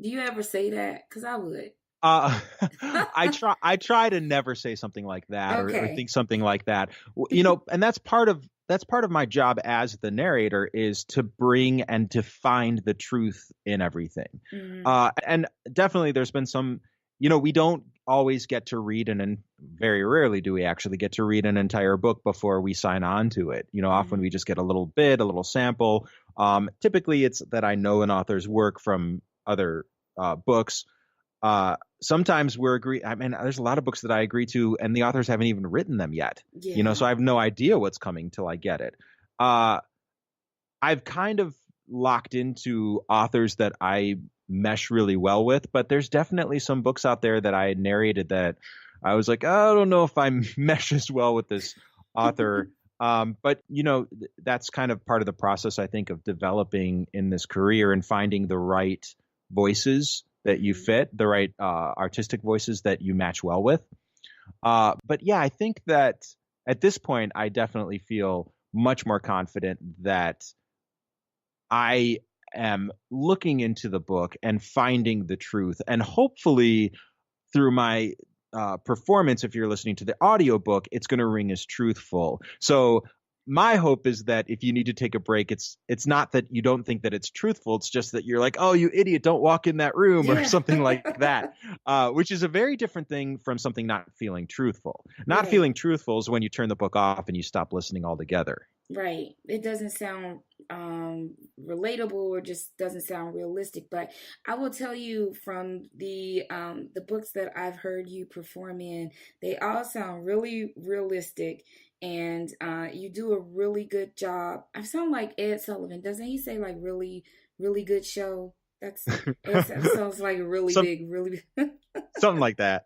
Do you ever say that? Because I would. I try to never say something like that, or Okay. think something like that. And that's part of my job as the narrator, is to bring and to find the truth in everything. And definitely there's been some, we don't always get to read and very rarely do we actually get to read an entire book before we sign on to it. Often we just get a little sample. Typically it's that I know an author's work from other books. Sometimes there's a lot of books that I agree to and the authors haven't even written them yet. Yeah. So I have no idea what's coming till I get it. I've kind of locked into authors that I mesh really well with, but there's definitely some books out there that I narrated that I was like, oh, I don't know if I mesh as well with this author. But that's kind of part of the process, I think, of developing in this career and finding the right voices that you fit, the right artistic voices that you match well with. But yeah, I think that at this point, I definitely feel much more confident that I am looking into the book and finding the truth, and hopefully through my performance, if you're listening to the audiobook, it's going to ring as truthful. So my hope is that if you need to take a break, it's not that you don't think that it's truthful. It's just that you're like, oh, you idiot, don't walk in that room, or something like that, which is a very different thing from something not feeling truthful. Not feeling truthful is when you turn the book off and you stop listening altogether. Right. It doesn't sound relatable, or just doesn't sound realistic. But I will tell you, from the books that I've heard you perform in, they all sound really realistic, and you do a really good job. I sound like Ed Sullivan. Doesn't he say like really, really good show? It sounds like really big, really something like that.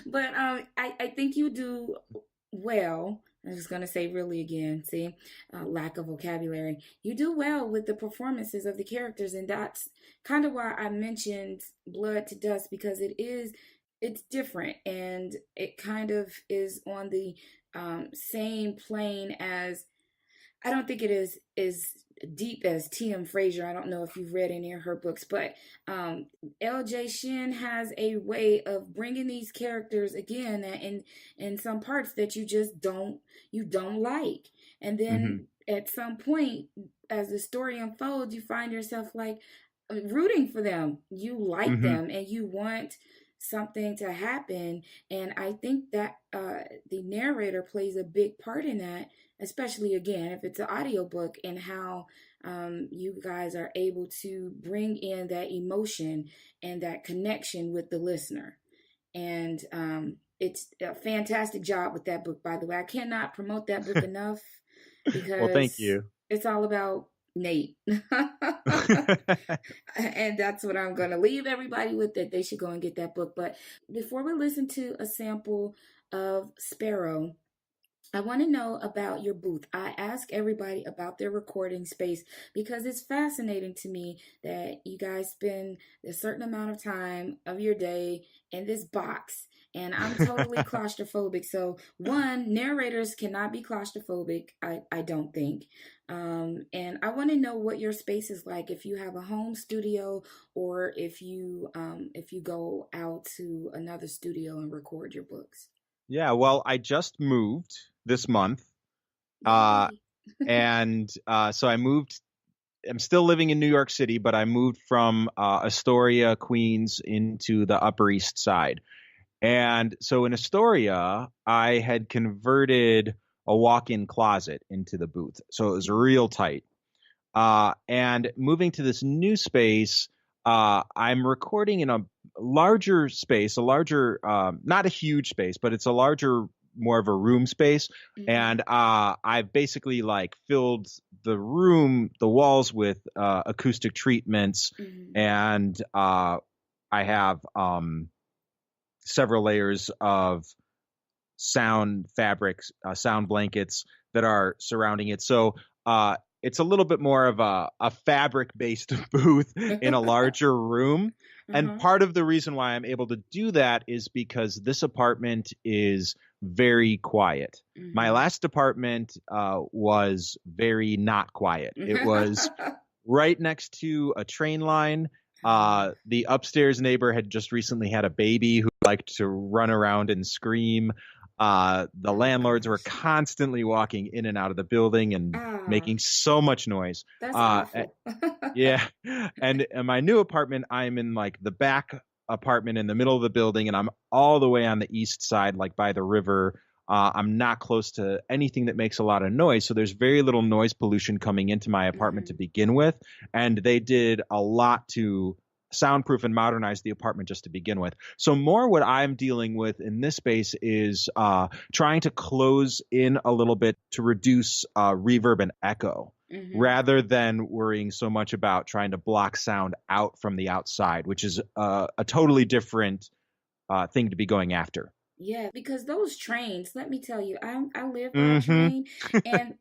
But I think you do well. I'm just going to say really again. See, lack of vocabulary. You do well with the performances of the characters, and that's kind of why I mentioned Blood to Dust, because it's different, and it kind of is on the same plane as, I don't think it is deep as T.M. Frazier. I don't know if you've read any of her books, but L.J. Shin has a way of bringing these characters again in some parts that you don't like, and Hmm. then at some point, as the story unfolds, you find yourself like rooting for them. You like Hmm. them, and you want something to happen. And I think that the narrator plays a big part in that, especially again if it's an audiobook, and how you guys are able to bring in that emotion and that connection with the listener. And it's a fantastic job with that book, by the way. I cannot promote that book enough Well, thank because you. it's all about Nate. And that's what I'm going to leave everybody with, that they should go and get that book. But before we listen to a sample of Sparrow, I want to know about your booth. I ask everybody about their recording space because it's fascinating to me that you guys spend a certain amount of time of your day in this box. And I'm totally claustrophobic. So, one, narrators cannot be claustrophobic, I don't think. And I want to know what your space is like, if you have a home studio, or if you go out to another studio and record your books. Yeah, well, I just moved this month. Uh, Yay. and so I moved. I'm still living in New York City, but I moved from Astoria, Queens, into the Upper East Side. And so in Astoria, I had converted a walk-in closet into the booth. So it was real tight. And moving to this new space, I'm recording in a larger space, a larger, not a huge space, but it's a larger, more of a room space. Mm-hmm. And I've basically like filled the walls with acoustic treatments, Mm-hmm. and I have several layers of sound fabrics, sound blankets that are surrounding it. So it's a little bit more of a fabric based booth in a larger room. And Uh-huh. part of the reason why I'm able to do that is because this apartment is very quiet. My Mm-hmm. last apartment was very not quiet. It was right next to a train line. The upstairs neighbor had just recently had a baby who liked to run around and scream. The Oh landlords were gosh. constantly walking in and out of the building and Ah, making so much noise. that's Uh, eh, awful. yeah, and in my new apartment, I'm in like the back apartment in the middle of the building, and I'm all the way on the east side, like by the river. I'm not close to anything that makes a lot of noise, so there's very little noise pollution coming into my apartment to Mm-hmm. begin with. And they did a lot to soundproof and modernize the apartment just to begin with. So more what I'm dealing with in this space is trying to close in a little bit to reduce reverb and echo, Mm-hmm. rather than worrying so much about trying to block sound out from the outside, which is a totally different thing to be going after. Yeah, because those trains, let me tell you, I live by a Hmm. train, and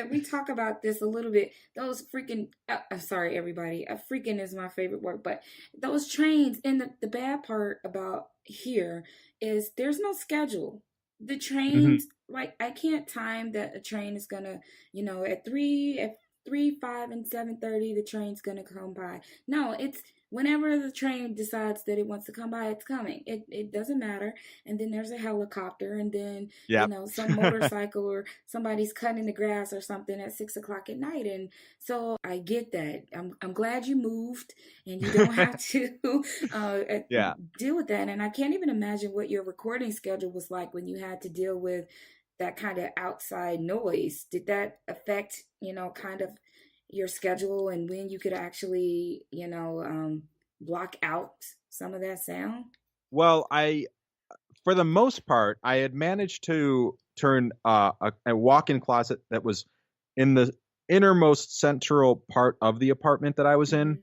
we talk about this a little bit. Those freaking, I'm sorry, everybody, freaking is my favorite word, but those trains, and the bad part about here is there's no schedule. The Hmm. trains, like I can't time that a train is gonna, at 3, 5, and 7:30, the train's gonna come by. No, it's whenever the train decides that it wants to come by, it's coming. It doesn't matter. And then there's a helicopter, and then Yep. some motorcycle, or somebody's cutting the grass or something at 6 o'clock at night. And so I get that. I'm glad you moved and you don't have to uh, Yeah. deal with that. And I can't even imagine what your recording schedule was like when you had to deal with that kind of outside noise. Did that affect, kind of your schedule and when you could actually, block out some of that sound? Well, for the most part, I had managed to turn a walk-in closet that was in the innermost central part of the apartment that I was in. Mm-hmm.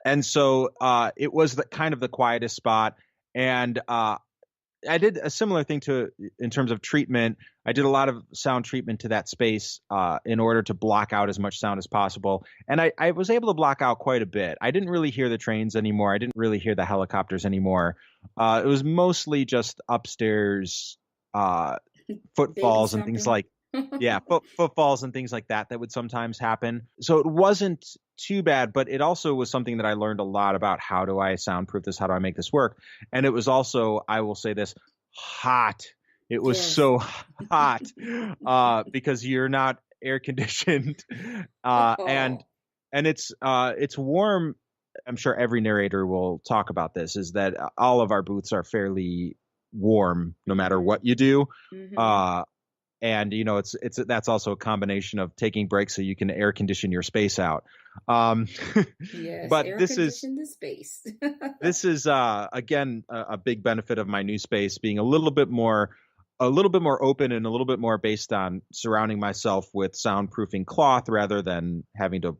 And so it was the kind of the quietest spot. And I did a similar thing to in terms of treatment. I did a lot of sound treatment to that space in order to block out as much sound as possible. And I was able to block out quite a bit. I didn't really hear the trains anymore. I didn't really hear the helicopters anymore. It was mostly just upstairs Baby footfalls and things stomping. like Yeah, footfalls and things like that would sometimes happen. So it wasn't too bad, but it also was something that I learned a lot about. How do I soundproof this? How do I make this work? And it was also, I will say this, hot. It was Yes. so hot because you're not air conditioned, and Oh, it's warm. I'm sure every narrator will talk about this. Is that all of our booths are fairly warm, no matter mm-hmm. what you do. Mm-hmm. Uh, and it's that's also a combination of taking breaks so you can air condition your space out. Um, Yes, but air conditioned the space. this is again a big benefit of my new space being a little bit more open and a little bit more based on surrounding myself with soundproofing cloth rather than having to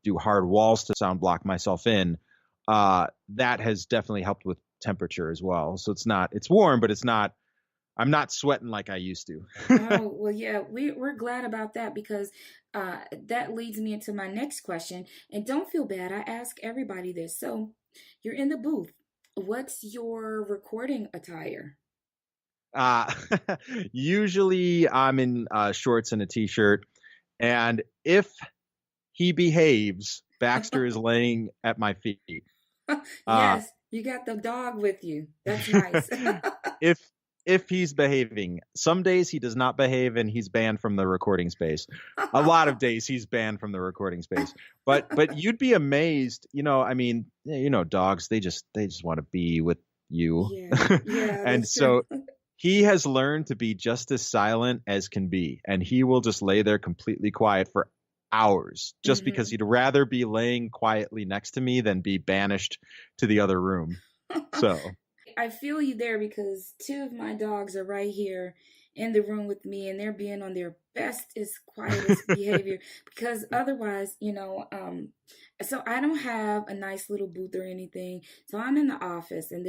do hard walls to sound block myself in. That has definitely helped with temperature as well. So it's warm, but I'm not sweating like I used to. Oh, well, yeah, we're glad about that because that leads me into my next question. And don't feel bad, I ask everybody this. So, you're in the booth. What's your recording attire? Uh, Usually I'm in shorts and a t-shirt, and if he behaves, Baxter is laying at my feet. Uh, Yes, you got the dog with you. That's nice. if if he's behaving, some days he does not behave and he's banned from the recording space. A lot of days he's banned from the recording space. But you'd be amazed, I mean, dogs, they just want to be with you. Yeah, yeah, And that's true. so he has learned to be just as silent as can be, and he will just lay there completely quiet for hours just because Hmm. he'd rather be laying quietly next to me than be banished to the other room. So, I feel you there because two of my dogs are right here in the room with me and they're being on their bestest, quietest behavior because otherwise, so I don't have a nice little booth or anything. So I'm in the office and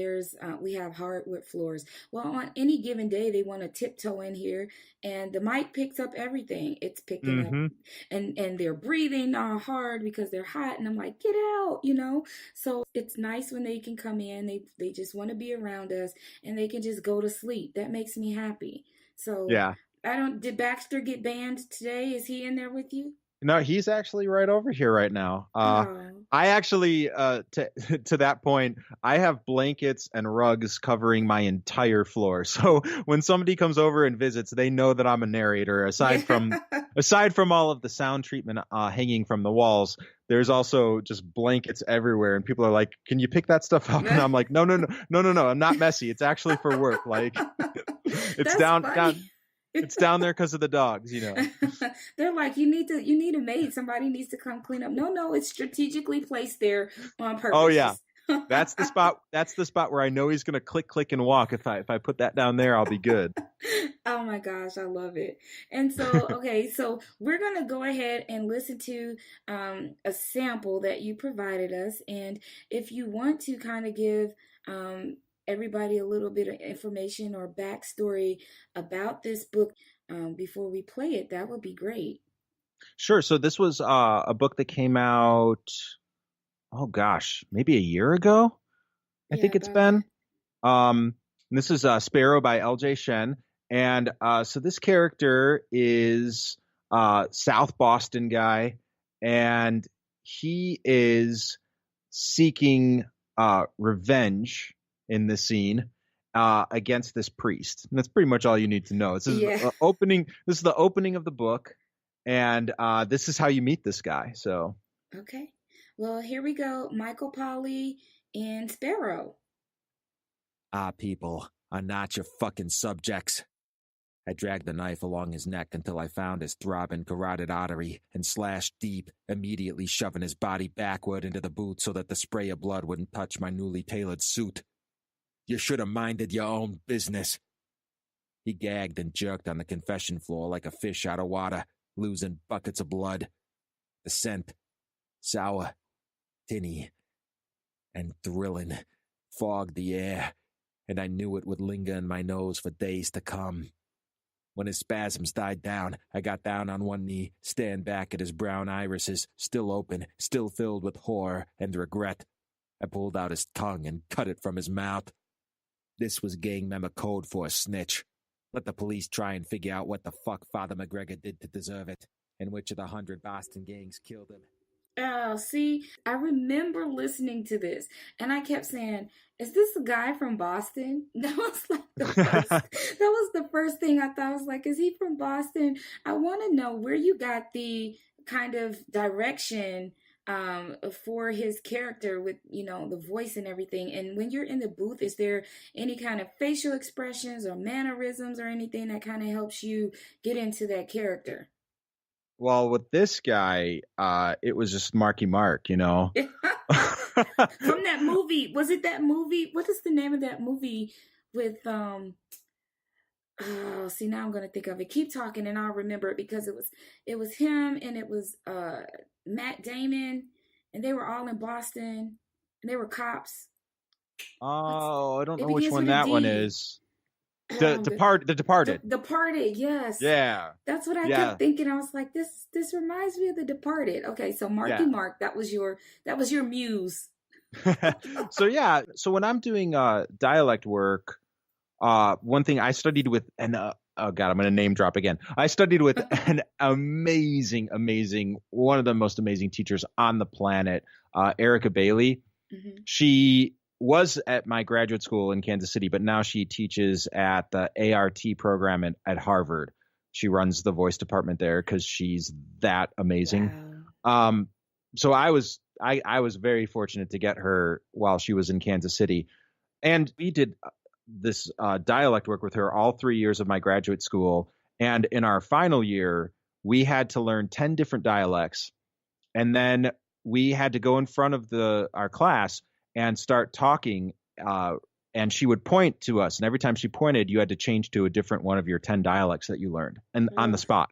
we have hardwood floors. Well, on any given day, they want to tiptoe in here and the mic picks up everything. It's picking up hmm and they're breathing all hard because they're hot. And I'm like, get out. So it's nice when they can come in. They just want to be around us and they can just go to sleep. That makes me happy. So yeah. I don't did Baxter get banned today? Is he in there with you? No, he's actually right over here right now. Oh. I actually, to to that point, I have blankets and rugs covering my entire floor. So when somebody comes over and visits, they know that I'm a narrator. Yeah. Aside from all of the sound treatment hanging from the walls, there's also just blankets everywhere, and people are like, "Can you pick that stuff up?" And I'm like, "No, no, no, no, no, no. I'm not messy. It's actually for work. Like, it's That's down, funny. down, it's down there because of the dogs. They're like, you need a maid. Somebody needs to come clean up. No, no, it's strategically placed there on Oh yeah. purpose. That's the spot. That's the spot where I know he's gonna click, click, and walk. If I put that down there, I'll be good. Oh my gosh, I love it. And so, okay, so we're going to go ahead and listen to a sample that you provided us. And if you want to kind of give everybody a little bit of information or backstory about this book before we play it, that would be great. Sure. So this was a book that came out. Oh gosh, maybe a year ago. I Yeah, think it's about that. been. And this is Sparrow by L.J. Shen, and so this character is South Boston guy, and he is seeking revenge in the scene against this priest. And that's pretty much all you need to know. This is Yeah. the opening. This is the opening of the book, and this is how you meet this guy. So Okay. Well, here we go. Michael Pauley and Sparrow. Ah, people are not your fucking subjects. I dragged the knife along his neck until I found his throbbing carotid artery and slashed deep, immediately shoving his body backward into the boot so that the spray of blood wouldn't touch my newly tailored suit. You should have minded your own business. He gagged and jerked on the confession floor like a fish out of water, losing buckets of blood. The scent, sour, tinny, and thrilling, fogged the air, and I knew it would linger in my nose for days to come. When his spasms died down, I got down on one knee, staring back at his brown irises, still open, still filled with horror and regret. I pulled out his tongue and cut it from his mouth. This was gang member code for a snitch. Let the police try and figure out what the fuck Father McGregor did to deserve it, and which of the 100 Boston gangs killed him. Oh, see, I remember listening to this and I kept saying, is this a guy from Boston? That was like the first that was the first thing I thought. I was like, is he from Boston? I want to know where you got the kind of direction for his character with, the voice and everything. And when you're in the booth, is there any kind of facial expressions or mannerisms or anything that kind of helps you get into that character? Well, with this guy, it was just Marky Mark, From that movie. Was it that movie? What is the name of that movie with oh, see, now I'm gonna think of it. Keep talking and I'll remember it, because it was him and it was Matt Damon, and they were all in Boston and they were cops. Oh, I don't know It which begins one with a that one D. is. The Departed. Departed, yes. Yeah. That's what I kept thinking. I was like, this reminds me of The Departed. Okay, so Marky Mark, that was your muse. So when I'm doing dialect work, one thing I studied with, and oh god, I'm going to name drop again. I studied with an amazing, one of the most amazing teachers on the planet, Erica Bailey. Mm-hmm. She was at my graduate school in Kansas City, but now she teaches at the ART program at Harvard. She runs the voice department there because she's that amazing. Wow. So I was very fortunate to get her while she was in Kansas City, and we did this dialect work with her all 3 years of my graduate school. And in our final year, we had to learn 10 different dialects, and then we had to go in front of our class and start talking, and she would point to us. And every time she pointed, you had to change to a different one of your 10 dialects that you learned, and on the spot.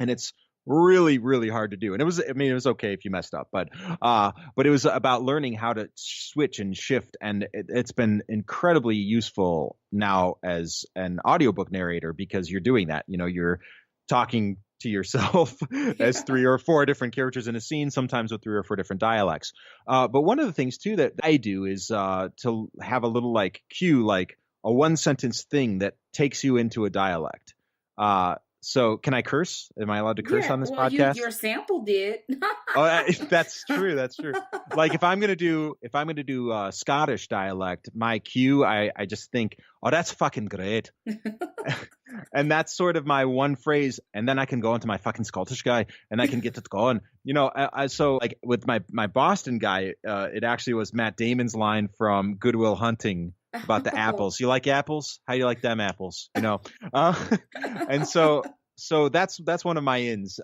And it's really, really hard to do. And it was okay if you messed up, but it was about learning how to switch and shift. And it's been incredibly useful now as an audiobook narrator, because you're doing that. You're talking to yourself as 3 or 4 different characters in a scene, sometimes with 3 or 4 different dialects. But one of the things too that I do is to have a little like cue, like a 1-sentence thing that takes you into a dialect. So can I curse? Am I allowed to curse on this podcast? Your sample did. Oh, that's true. That's true. Like if I'm gonna do Scottish dialect, my cue, I just think, oh, that's fucking great. And that's sort of my one phrase, and then I can go into my fucking Scottish guy, and I can get it going. So like with my Boston guy, it actually was Matt Damon's line from Good Will Hunting about the apples. You like apples? How do you like them apples? And so that's one of my ins.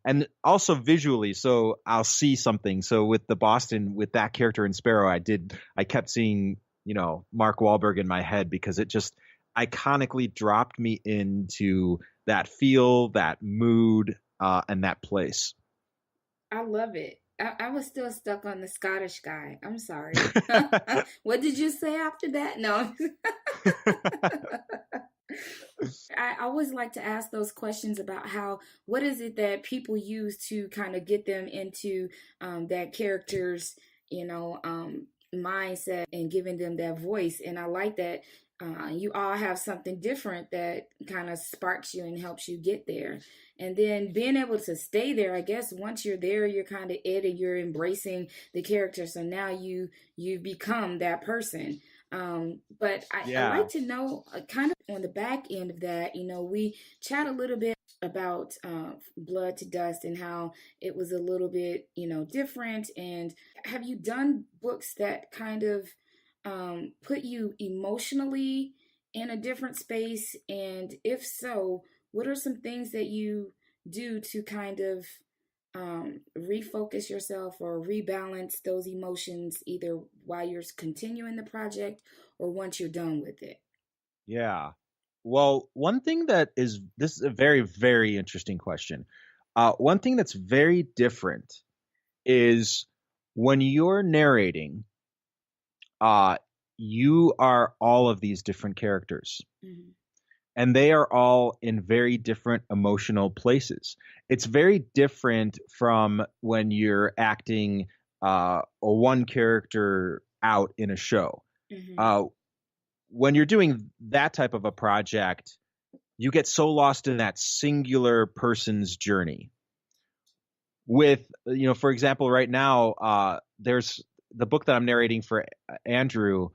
And also visually, so I'll see something. So with the Boston, with that character in Sparrow, I kept seeing, Mark Wahlberg in my head, because it just iconically dropped me into that feel, that mood, and that place. I love it. I was still stuck on the Scottish guy. I'm sorry. What did you say after that? No. I always like to ask those questions about what is it that people use to kind of get them into that character's, mindset, and giving them that voice. And I like that you all have something different that kind of sparks you and helps you get there. And then being able to stay there, I guess once you're there, you're kind of it, and you're embracing the character. So now you become that person. But I like to know kind of on the back end of that, we chat a little bit about Blood to Dust and how it was a little bit, different. And have you done books that kind of put you emotionally in a different space? And if so, what are some things that you do to kind of refocus yourself or rebalance those emotions, either while you're continuing the project or once you're done with it? Yeah. Well, one thing this is a very, very interesting question. One thing that's very different is when you're narrating, you are all of these different characters. Mm-hmm. And they are all in very different emotional places. It's very different from when you're acting a one character out in a show. Mm-hmm. when you're doing that type of a project, you get so lost in that singular person's journey. With, for example, right now, there's the book that I'm narrating for Andrew.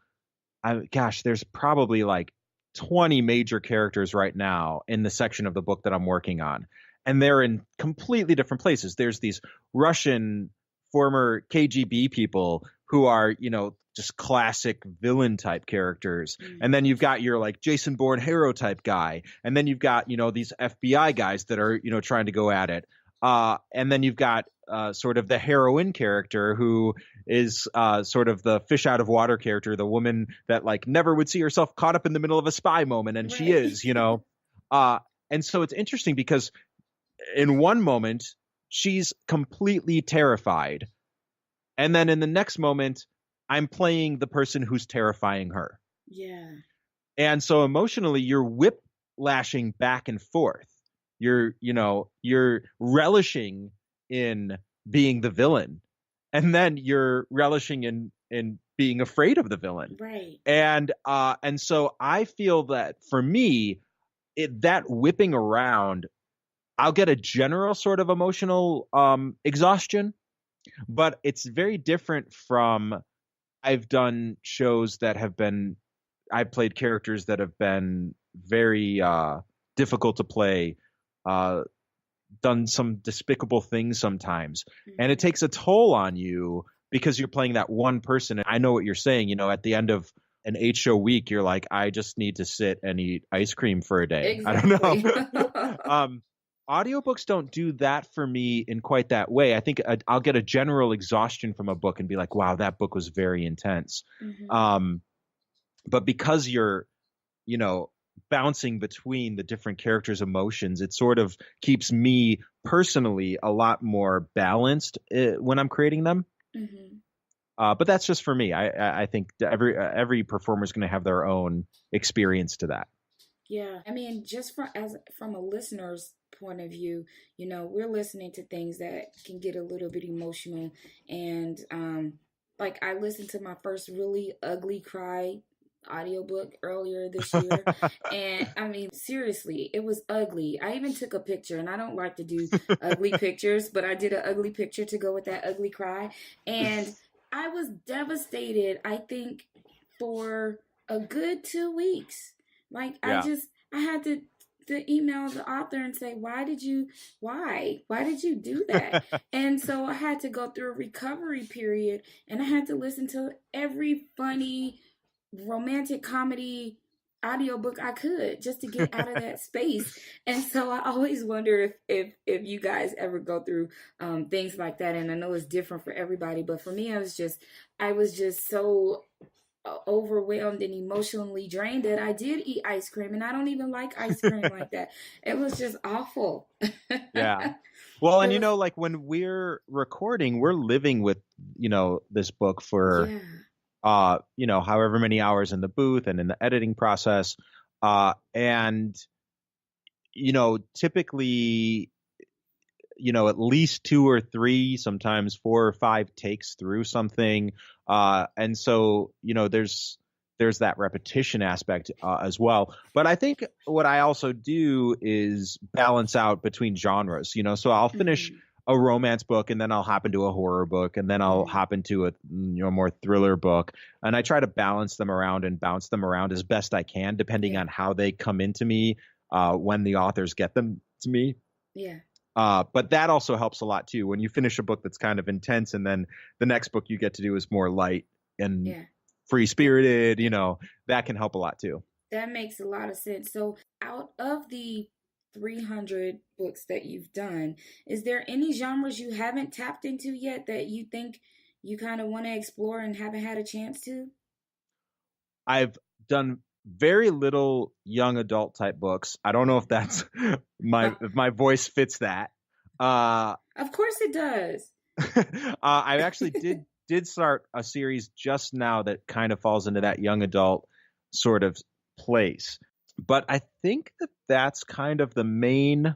There's probably like 20 major characters right now in the section of the book that I'm working on. And they're in completely different places. There's these Russian former KGB people who are, just classic villain type characters. And then you've got your like Jason Bourne hero type guy. And then you've got, these FBI guys that are, trying to go at it. And then you've got sort of the heroine character who is sort of the fish out of water character, the woman that like never would see herself caught up in the middle of a spy moment. And she is, and so it's interesting because in one moment she's completely terrified. And then in the next moment, I'm playing the person who's terrifying her. Yeah. And so emotionally, you're whiplashing back and forth. You're relishing in being the villain, and then you're relishing in being afraid of the villain. Right. And so I feel that for me, that whipping around, I'll get a general sort of emotional exhaustion, but it's very different from I've done shows that I've played characters that have been very difficult to play. Done some despicable things sometimes, and it takes a toll on you because you're playing that one person. And I know what you're saying. At the end of an 8-show week, you're like, I just need to sit and eat ice cream for a day. Exactly. I don't know. Audiobooks don't do that for me in quite that way. I think I'll get a general exhaustion from a book and be like, wow, that book was very intense. But because you're, bouncing between the different characters' emotions, it sort of keeps me personally a lot more balanced when I'm creating them. But that's just for me. I think every performer is going to have their own experience to that. Yeah, I mean, just from a listener's point of view, we're listening to things that can get a little bit emotional, and like I listened to my first really ugly cry audiobook earlier this year, and I mean, seriously, it was ugly. I even took a picture, and I don't like to do ugly pictures, but I did an ugly picture to go with that ugly cry, and I was devastated, I think, for a good 2 weeks. Like, yeah. I had to email the author and say, why did you do that? And so I had to go through a recovery period, and I had to listen to every funny romantic comedy audiobook I could just to get out of that space. And so I always wonder if you guys ever go through things like that. And I know it's different for everybody, but for me, I was just so overwhelmed and emotionally drained that I did eat ice cream, and I don't even like ice cream like that. It was just awful. Yeah. Well, and like when we're recording, we're living with, this book for, however many hours in the booth and in the editing process. And, typically, at least 2 or 3, sometimes 4 or 5 takes through something. And so, there's that repetition aspect as well. But I think what I also do is balance out between genres, so I'll finish a romance book, and then I'll hop into a horror book, and then I'll hop into a more thriller book. And I try to balance them around and bounce them around as best I can, depending on how they come into me when the authors get them to me. Yeah. But that also helps a lot too. When you finish a book that's kind of intense, and then the next book you get to do is more light and free-spirited, that can help a lot too. That makes a lot of sense. So out of the 300 books that you've done, is there any genres you haven't tapped into yet that you think you kind of want to explore and haven't had a chance to? I've done very little young adult type books. I don't know if that's if my voice fits that. Of course it does. I actually did start a series just now that kind of falls into that young adult sort of place. But I think that's kind of the main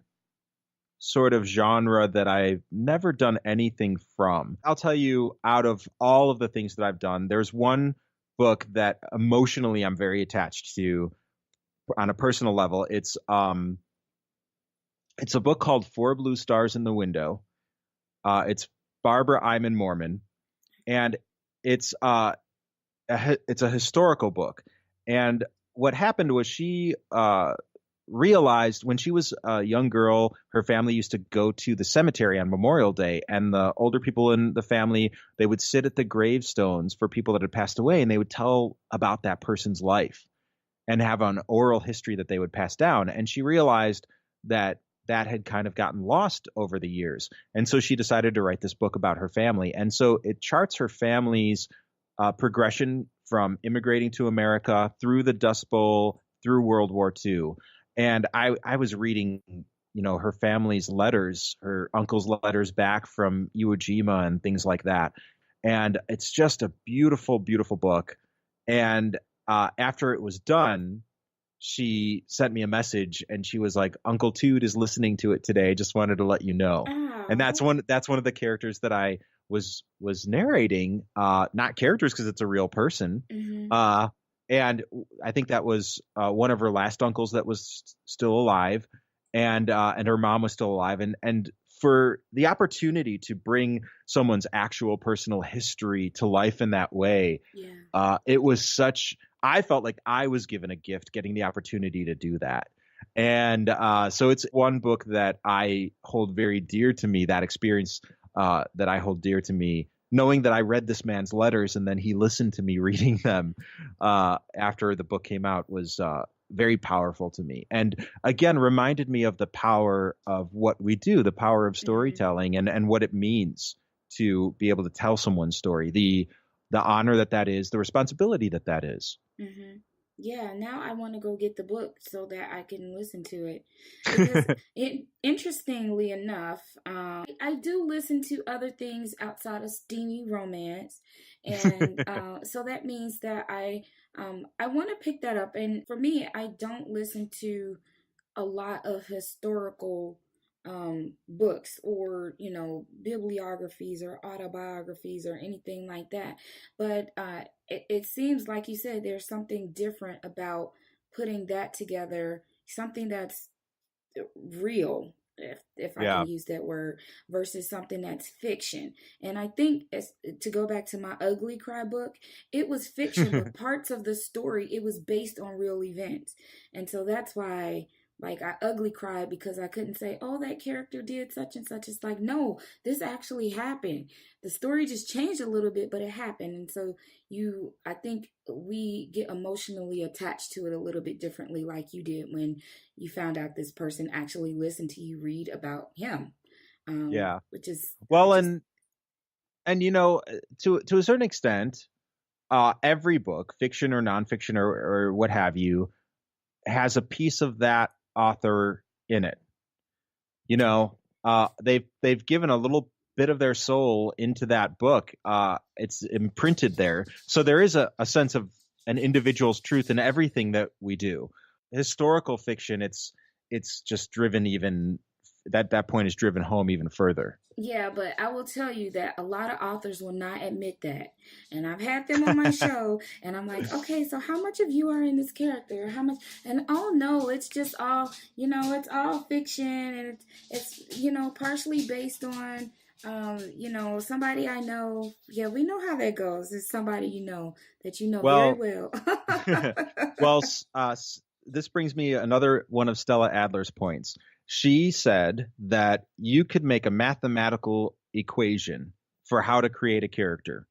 sort of genre that I've never done anything from. I'll tell you, out of all of the things that I've done, there's one book that emotionally I'm very attached to on a personal level. It's a book called Four Blue Stars in the Window. It's Barbara Eyman Mormon, and it's it's a historical book. And what happened was she realized when she was a young girl, her family used to go to the cemetery on Memorial Day, and the older people in the family, they would sit at the gravestones for people that had passed away, and they would tell about that person's life and have an oral history that they would pass down. And she realized that that had kind of gotten lost over the years. And so she decided to write this book about her family. And so it charts her family's progression from immigrating to America through the Dust Bowl, through World War II. And I was reading, her family's letters, her uncle's letters back from Iwo Jima and things like that. And it's just a beautiful, beautiful book. And after it was done, she sent me a message and she was like, Uncle Toot is listening to it today. Just wanted to let you know. Oh. And that's one of the characters that I was narrating, not characters because it's a real person. Mm-hmm. And I think that was one of her last uncles that was still alive, and her mom was still alive. And for the opportunity to bring someone's actual personal history to life in that way, it was I felt like I was given a gift getting the opportunity to do that. And so it's one book that I hold very dear to me, that experience that I hold dear to me, knowing that I read this man's letters and then he listened to me reading them after the book came out was very powerful to me. And again, reminded me of the power of what we do, the power of storytelling, and what it means to be able to tell someone's story, the honor that is, the responsibility that is. Mm-hmm. Yeah, now I want to go get the book so that I can listen to it. Because interestingly enough, I do listen to other things outside of steamy romance, and so that means that I want to pick that up. And for me, I don't listen to a lot of historical books or bibliographies or autobiographies or anything like that, but it seems like you said there's something different about putting that together, something that's real, if I can use that word, versus something that's fiction. And I think, to go back to my Ugly Cry book, it was fiction, but parts of the story, it was based on real events. And so that's why, like, I ugly cried because I couldn't say, oh, that character did such and such. It's like, no, this actually happened. The story just changed a little bit, but it happened. And so I think we get emotionally attached to it a little bit differently, like you did when you found out this person actually listened to you read about him. Which is and to a certain extent, every book, fiction or nonfiction or what have you, has a piece of that author in it. They've given a little bit of their soul into that book. It's imprinted there. So there is a sense of an individual's truth in everything that we do. Historical fiction, it's just driven even that point is driven home even further. Yeah, but I will tell you that a lot of authors will not admit that. And I've had them on my show, and I'm like, okay, so how much of you are in this character? How much? And oh no, it's just all, it's all fiction, and it's partially based on, somebody I know. Yeah, we know how that goes. It's somebody that very well. Well, this brings me another one of Stella Adler's points. She said that you could make a mathematical equation for how to create a character.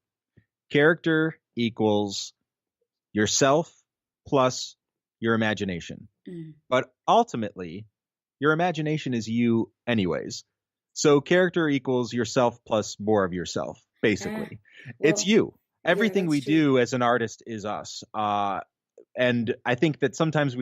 Character equals yourself plus your imagination. But ultimately, your imagination is you anyways. So character equals yourself plus more of yourself, basically. It's you. Everything we do as an artist is us. And I think that sometimes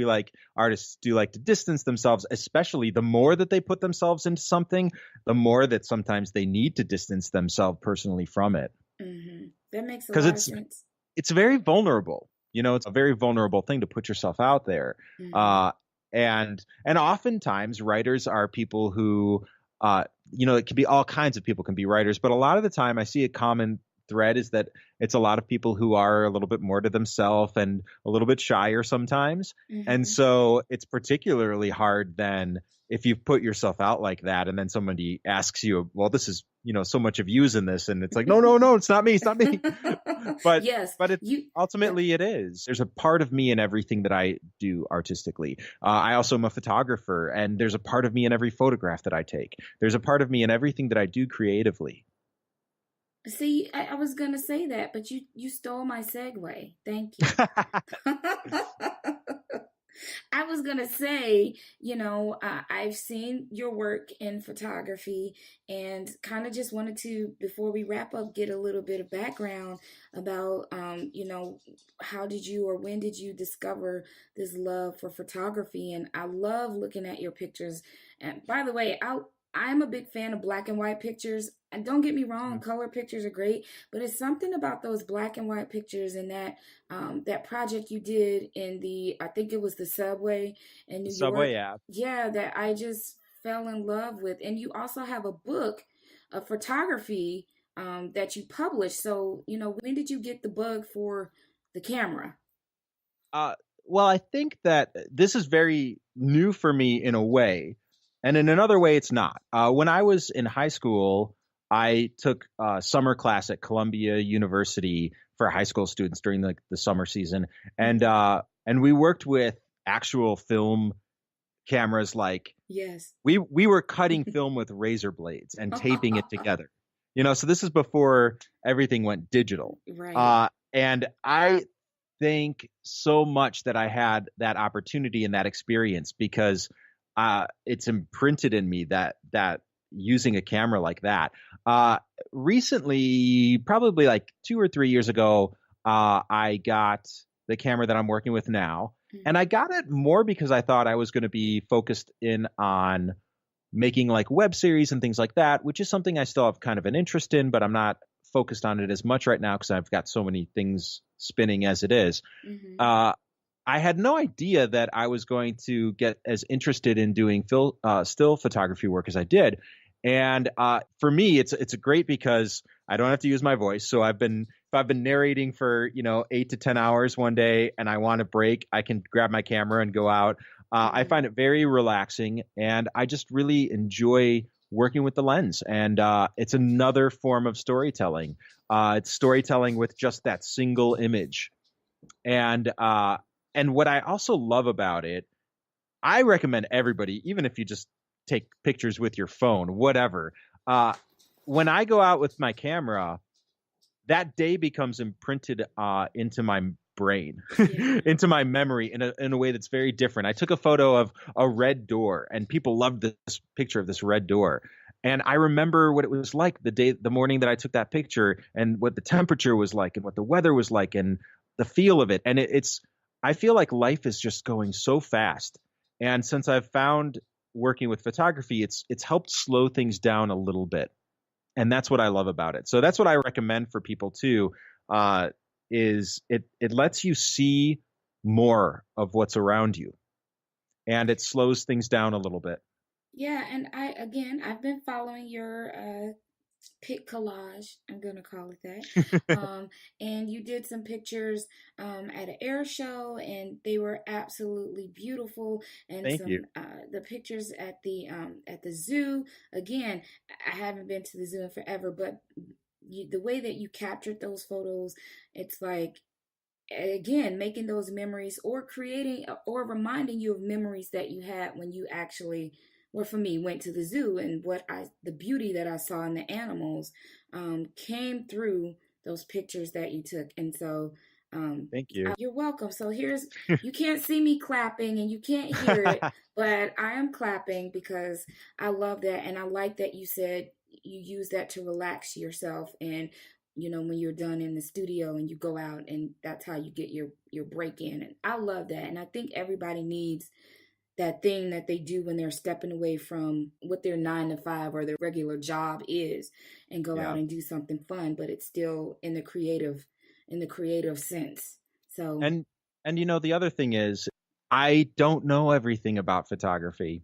artists do like to distance themselves, especially the more that they put themselves into something, the more that sometimes they need to distance themselves personally from it. Mm-hmm. That makes a lot of sense. It's very vulnerable. It's a very vulnerable thing to put yourself out there. Mm-hmm. And oftentimes writers are people who, it can be all kinds of people can be writers, but a lot of the time I see a common thread is that it's a lot of people who are a little bit more to themselves and a little bit shyer sometimes. And Mm-hmm. so it's particularly hard then if you put yourself out like that and then somebody asks you, well, this is, so much of you's in this. And it's like, no, no, no, it's not me. It's not me. but, Yes, but it's you. Yeah. ultimately it is. There's a part of me in everything that I do artistically. I also am a photographer, and there's a part of me in every photograph that I take. There's a part of me in everything that I do creatively. See, I was gonna say that, but you stole my segue. Thank you. I was gonna say, I've seen your work in photography, and kind of just wanted to, before we wrap up, get a little bit of background about, how did you or when did you discover this love for photography? And I love looking at your pictures. And by the way, I'm a big fan of black and white pictures. And don't get me wrong, color pictures are great, but it's something about those black and white pictures and that project you did in I think it was the subway in The New York. Subway app. Yeah, that I just fell in love with. And you also have a book of photography that you published. So, when did you get the bug for the camera? Uh, well, I think that this is very new for me in a way, and in another way, it's not. When I was in high school, I took a summer class at Columbia University for high school students during the summer season, and Mhm. and we worked with actual film cameras. Like Yes. we were cutting film with razor blades and taping it together. So this is before everything went digital. Right. And I think so much that I had that opportunity and that experience because it's imprinted in me that using a camera like that. Recently, probably like 2 or 3 years ago, I got the camera that I'm working with now. And I Mhm. got it more because I thought I was going to be focused in on making like web series and things like that, which is something I still have kind of an interest in, but I'm not focused on it as much right now because I've got so many things spinning as it is. Mhm. Uh, I had no idea that I was going to get as interested in doing still photography work as I did. And for me, it's great because I don't have to use my voice. So if I've been narrating for 8 to 10 hours one day and I want a break, I can grab my camera and go out. I Mhm. find it very relaxing, and I just really enjoy working with the lens. And it's another form of storytelling. It's storytelling with just that single image. And what I also love about it, I recommend everybody, even if you just take pictures with your phone, whatever. Uh, when I go out with my camera, that day becomes imprinted into my brain, Yeah. into my memory in a way that's very different. I took a photo of a red door, and people loved this picture of this red door. And I remember what it was like the morning that I took that picture, and what the temperature was like, and what the weather was like, and the feel of it. And I feel like life is just going so fast. And since I've found working with photography, it's helped slow things down a little bit, and that's what I love about it. So that's what I recommend for people too. Is it lets you see more of what's around you, and it slows things down a little bit. Yeah, and I've been following your pic collage. I'm gonna call it that. And you did some pictures at an air show, and they were absolutely beautiful. And Thank you. the pictures at the zoo. Again, I haven't been to the zoo in forever, but the way that you captured those photos, it's like, again, making those memories, or creating or reminding you of memories that you had when you actually, well, for me, went to the zoo, and the beauty that I saw in the animals came through those pictures that you took. And so Thank you. you're welcome. So you can't see me clapping and you can't hear it, but I am clapping because I love that. And I like that you said you use that to relax yourself. And when you're done in the studio and you go out, and that's how you get your break in. And I love that. And I think everybody needs that thing that they do when they're stepping away from what their 9 to 5 or their regular job is, and go out Yeah. and do something fun, but it's still in the creative sense. So And the other thing is, I don't know everything about photography.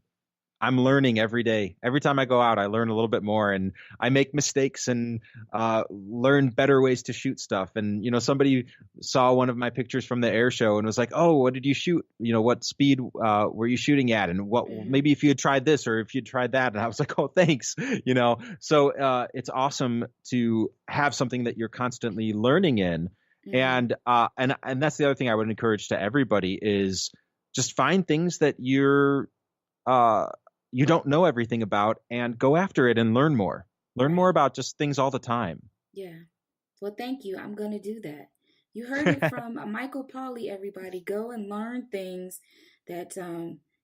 I'm learning every day. Every time I go out, I learn a little bit more, and I make mistakes and learn better ways to shoot stuff. And somebody saw one of my pictures from the air show and was like, "Oh, what did you shoot? What speed were you shooting at? And what maybe if you had tried this or if you'd tried that?" And I was like, "Oh, thanks." So it's awesome to have something that you're constantly learning in, and that's the other thing I would encourage to everybody is just find things that you don't know everything about and go after it and learn more. Learn more about just things all the time. Yeah. Well, thank you. I'm going to do that. You heard it from Michael Pauley, everybody. Go and learn things that,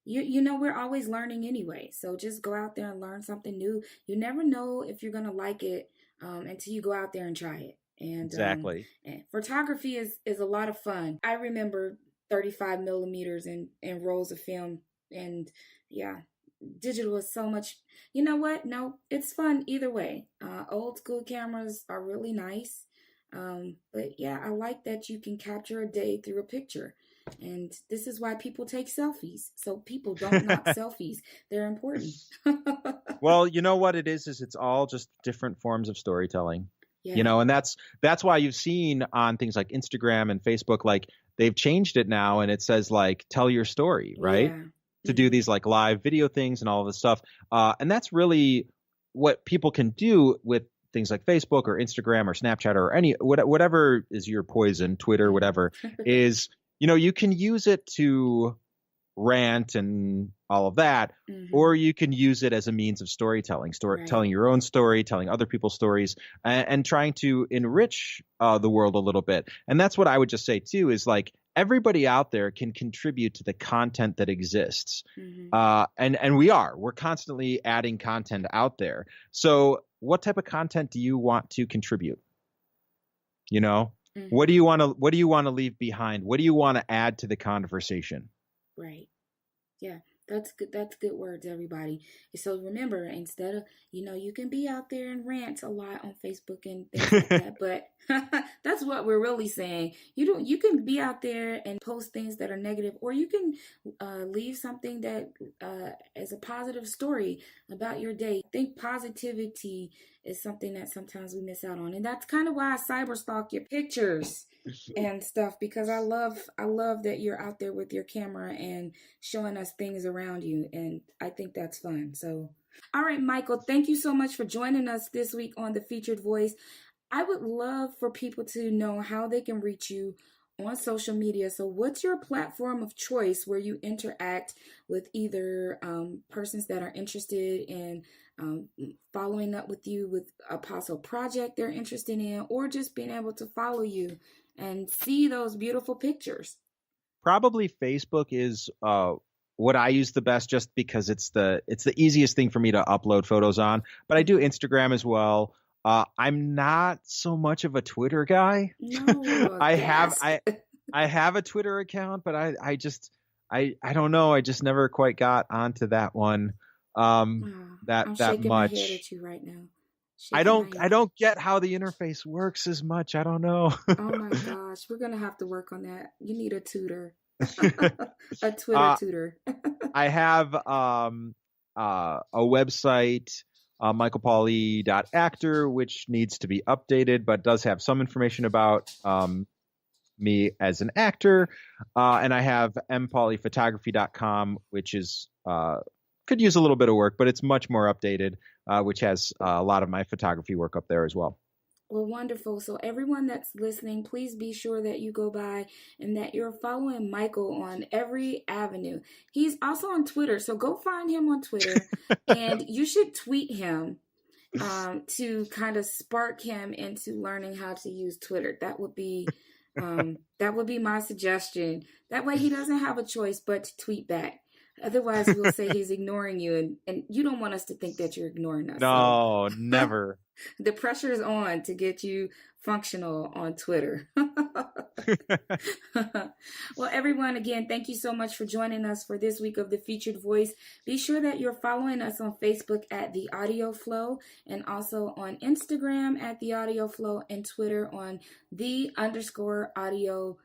we're always learning anyway. So just go out there and learn something new. You never know if you're going to like it until you go out there and try it. And exactly. And photography is a lot of fun. I remember 35 millimeters and rolls of film. And yeah, digital is so much. You know what? No, it's fun either way. Old school cameras are really nice. But yeah, I like that you can capture a day through a picture. And this is why people take selfies. So people don't knock selfies. They're important. Well, you know what it is it's all just different forms of storytelling. Yeah. And that's why you've seen on things like Instagram and Facebook, like they've changed it now and it says like, tell your story, right? Yeah. To do these like live video things and all of this stuff. And that's really what people can do with things like Facebook or Instagram or Snapchat or whatever is your poison, Twitter, whatever, is, you can use it to rant and all of that, or you can use it as a means of storytelling, telling your own story, telling other people's stories, and trying to enrich the world a little bit. And that's what I would just say too, is like, everybody out there can contribute to the content that exists. And we're constantly adding content out there. So what type of content do you want to contribute? What do you want to leave behind? What do you want to add to the conversation? Right. Yeah. That's good. That's good words, everybody. So remember, instead of, you can be out there and rant a lot on Facebook and things like that, but that's what we're really saying. You can be out there and post things that are negative, or you can leave something that is a positive story about your day. I think positivity is something that sometimes we miss out on. And that's kind of why I cyber stalk your pictures and stuff, because I love that you're out there with your camera and showing us things around you, and I think that's fun. So all right, Michael, thank you so much for joining us this week on The Featured Voice. I would love for people to know how they can reach you on social media. So what's your platform of choice where you interact with either persons that are interested in following up with you with a possible project they're interested in, or just being able to follow you and see those beautiful pictures? Probably Facebook is what I use the best, just because it's the easiest thing for me to upload photos on. But I do Instagram as well. I'm not so much of a Twitter guy. No, I have a Twitter account, but I don't know. I just never quite got onto that one. I'm that shaking much. my head at you right now. I don't get how the interface works as much. I don't know. Oh my gosh, we're gonna have to work on that. You need a tutor, a Twitter tutor. I have a website, michaelpauley.actor, which needs to be updated, but does have some information about me as an actor. And I have mpauleyphotography.com, which is could use a little bit of work, but it's much more updated, which has a lot of my photography work up there as well. Well, wonderful. So everyone that's listening, please be sure that you go by and that you're following Michael on every avenue. He's also on Twitter, so go find him on Twitter, and you should tweet him to kind of spark him into learning how to use Twitter. That would be my suggestion. That way he doesn't have a choice but to tweet back. Otherwise, we'll say he's ignoring you, and you don't want us to think that you're ignoring us. No, so. Never. The pressure is on to get you functional on Twitter. Well, everyone, again, thank you so much for joining us for this week of The Featured Voice. Be sure that you're following us on Facebook at The Audio Flow, and also on Instagram at The Audio Flow, and Twitter on The_audio_flow.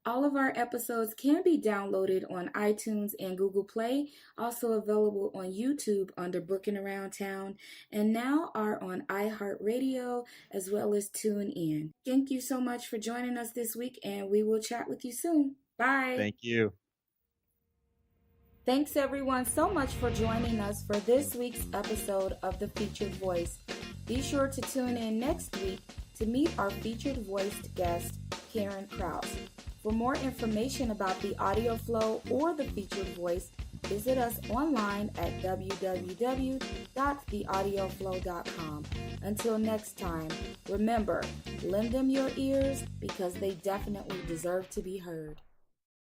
All of our episodes can be downloaded on iTunes and Google Play, also available on YouTube under Booking Around Town, and now are on iHeartRadio as well as TuneIn. Thank you so much for joining us this week, and we will chat with you soon. Bye. Thank you. Thanks everyone so much for joining us for this week's episode of The Featured Voice. Be sure to tune in next week to meet our featured voiced guest, Karen Krause. For more information about the audio flow or the featured voice, visit us online at www.theaudioflow.com. Until next time, remember, lend them your ears because they definitely deserve to be heard.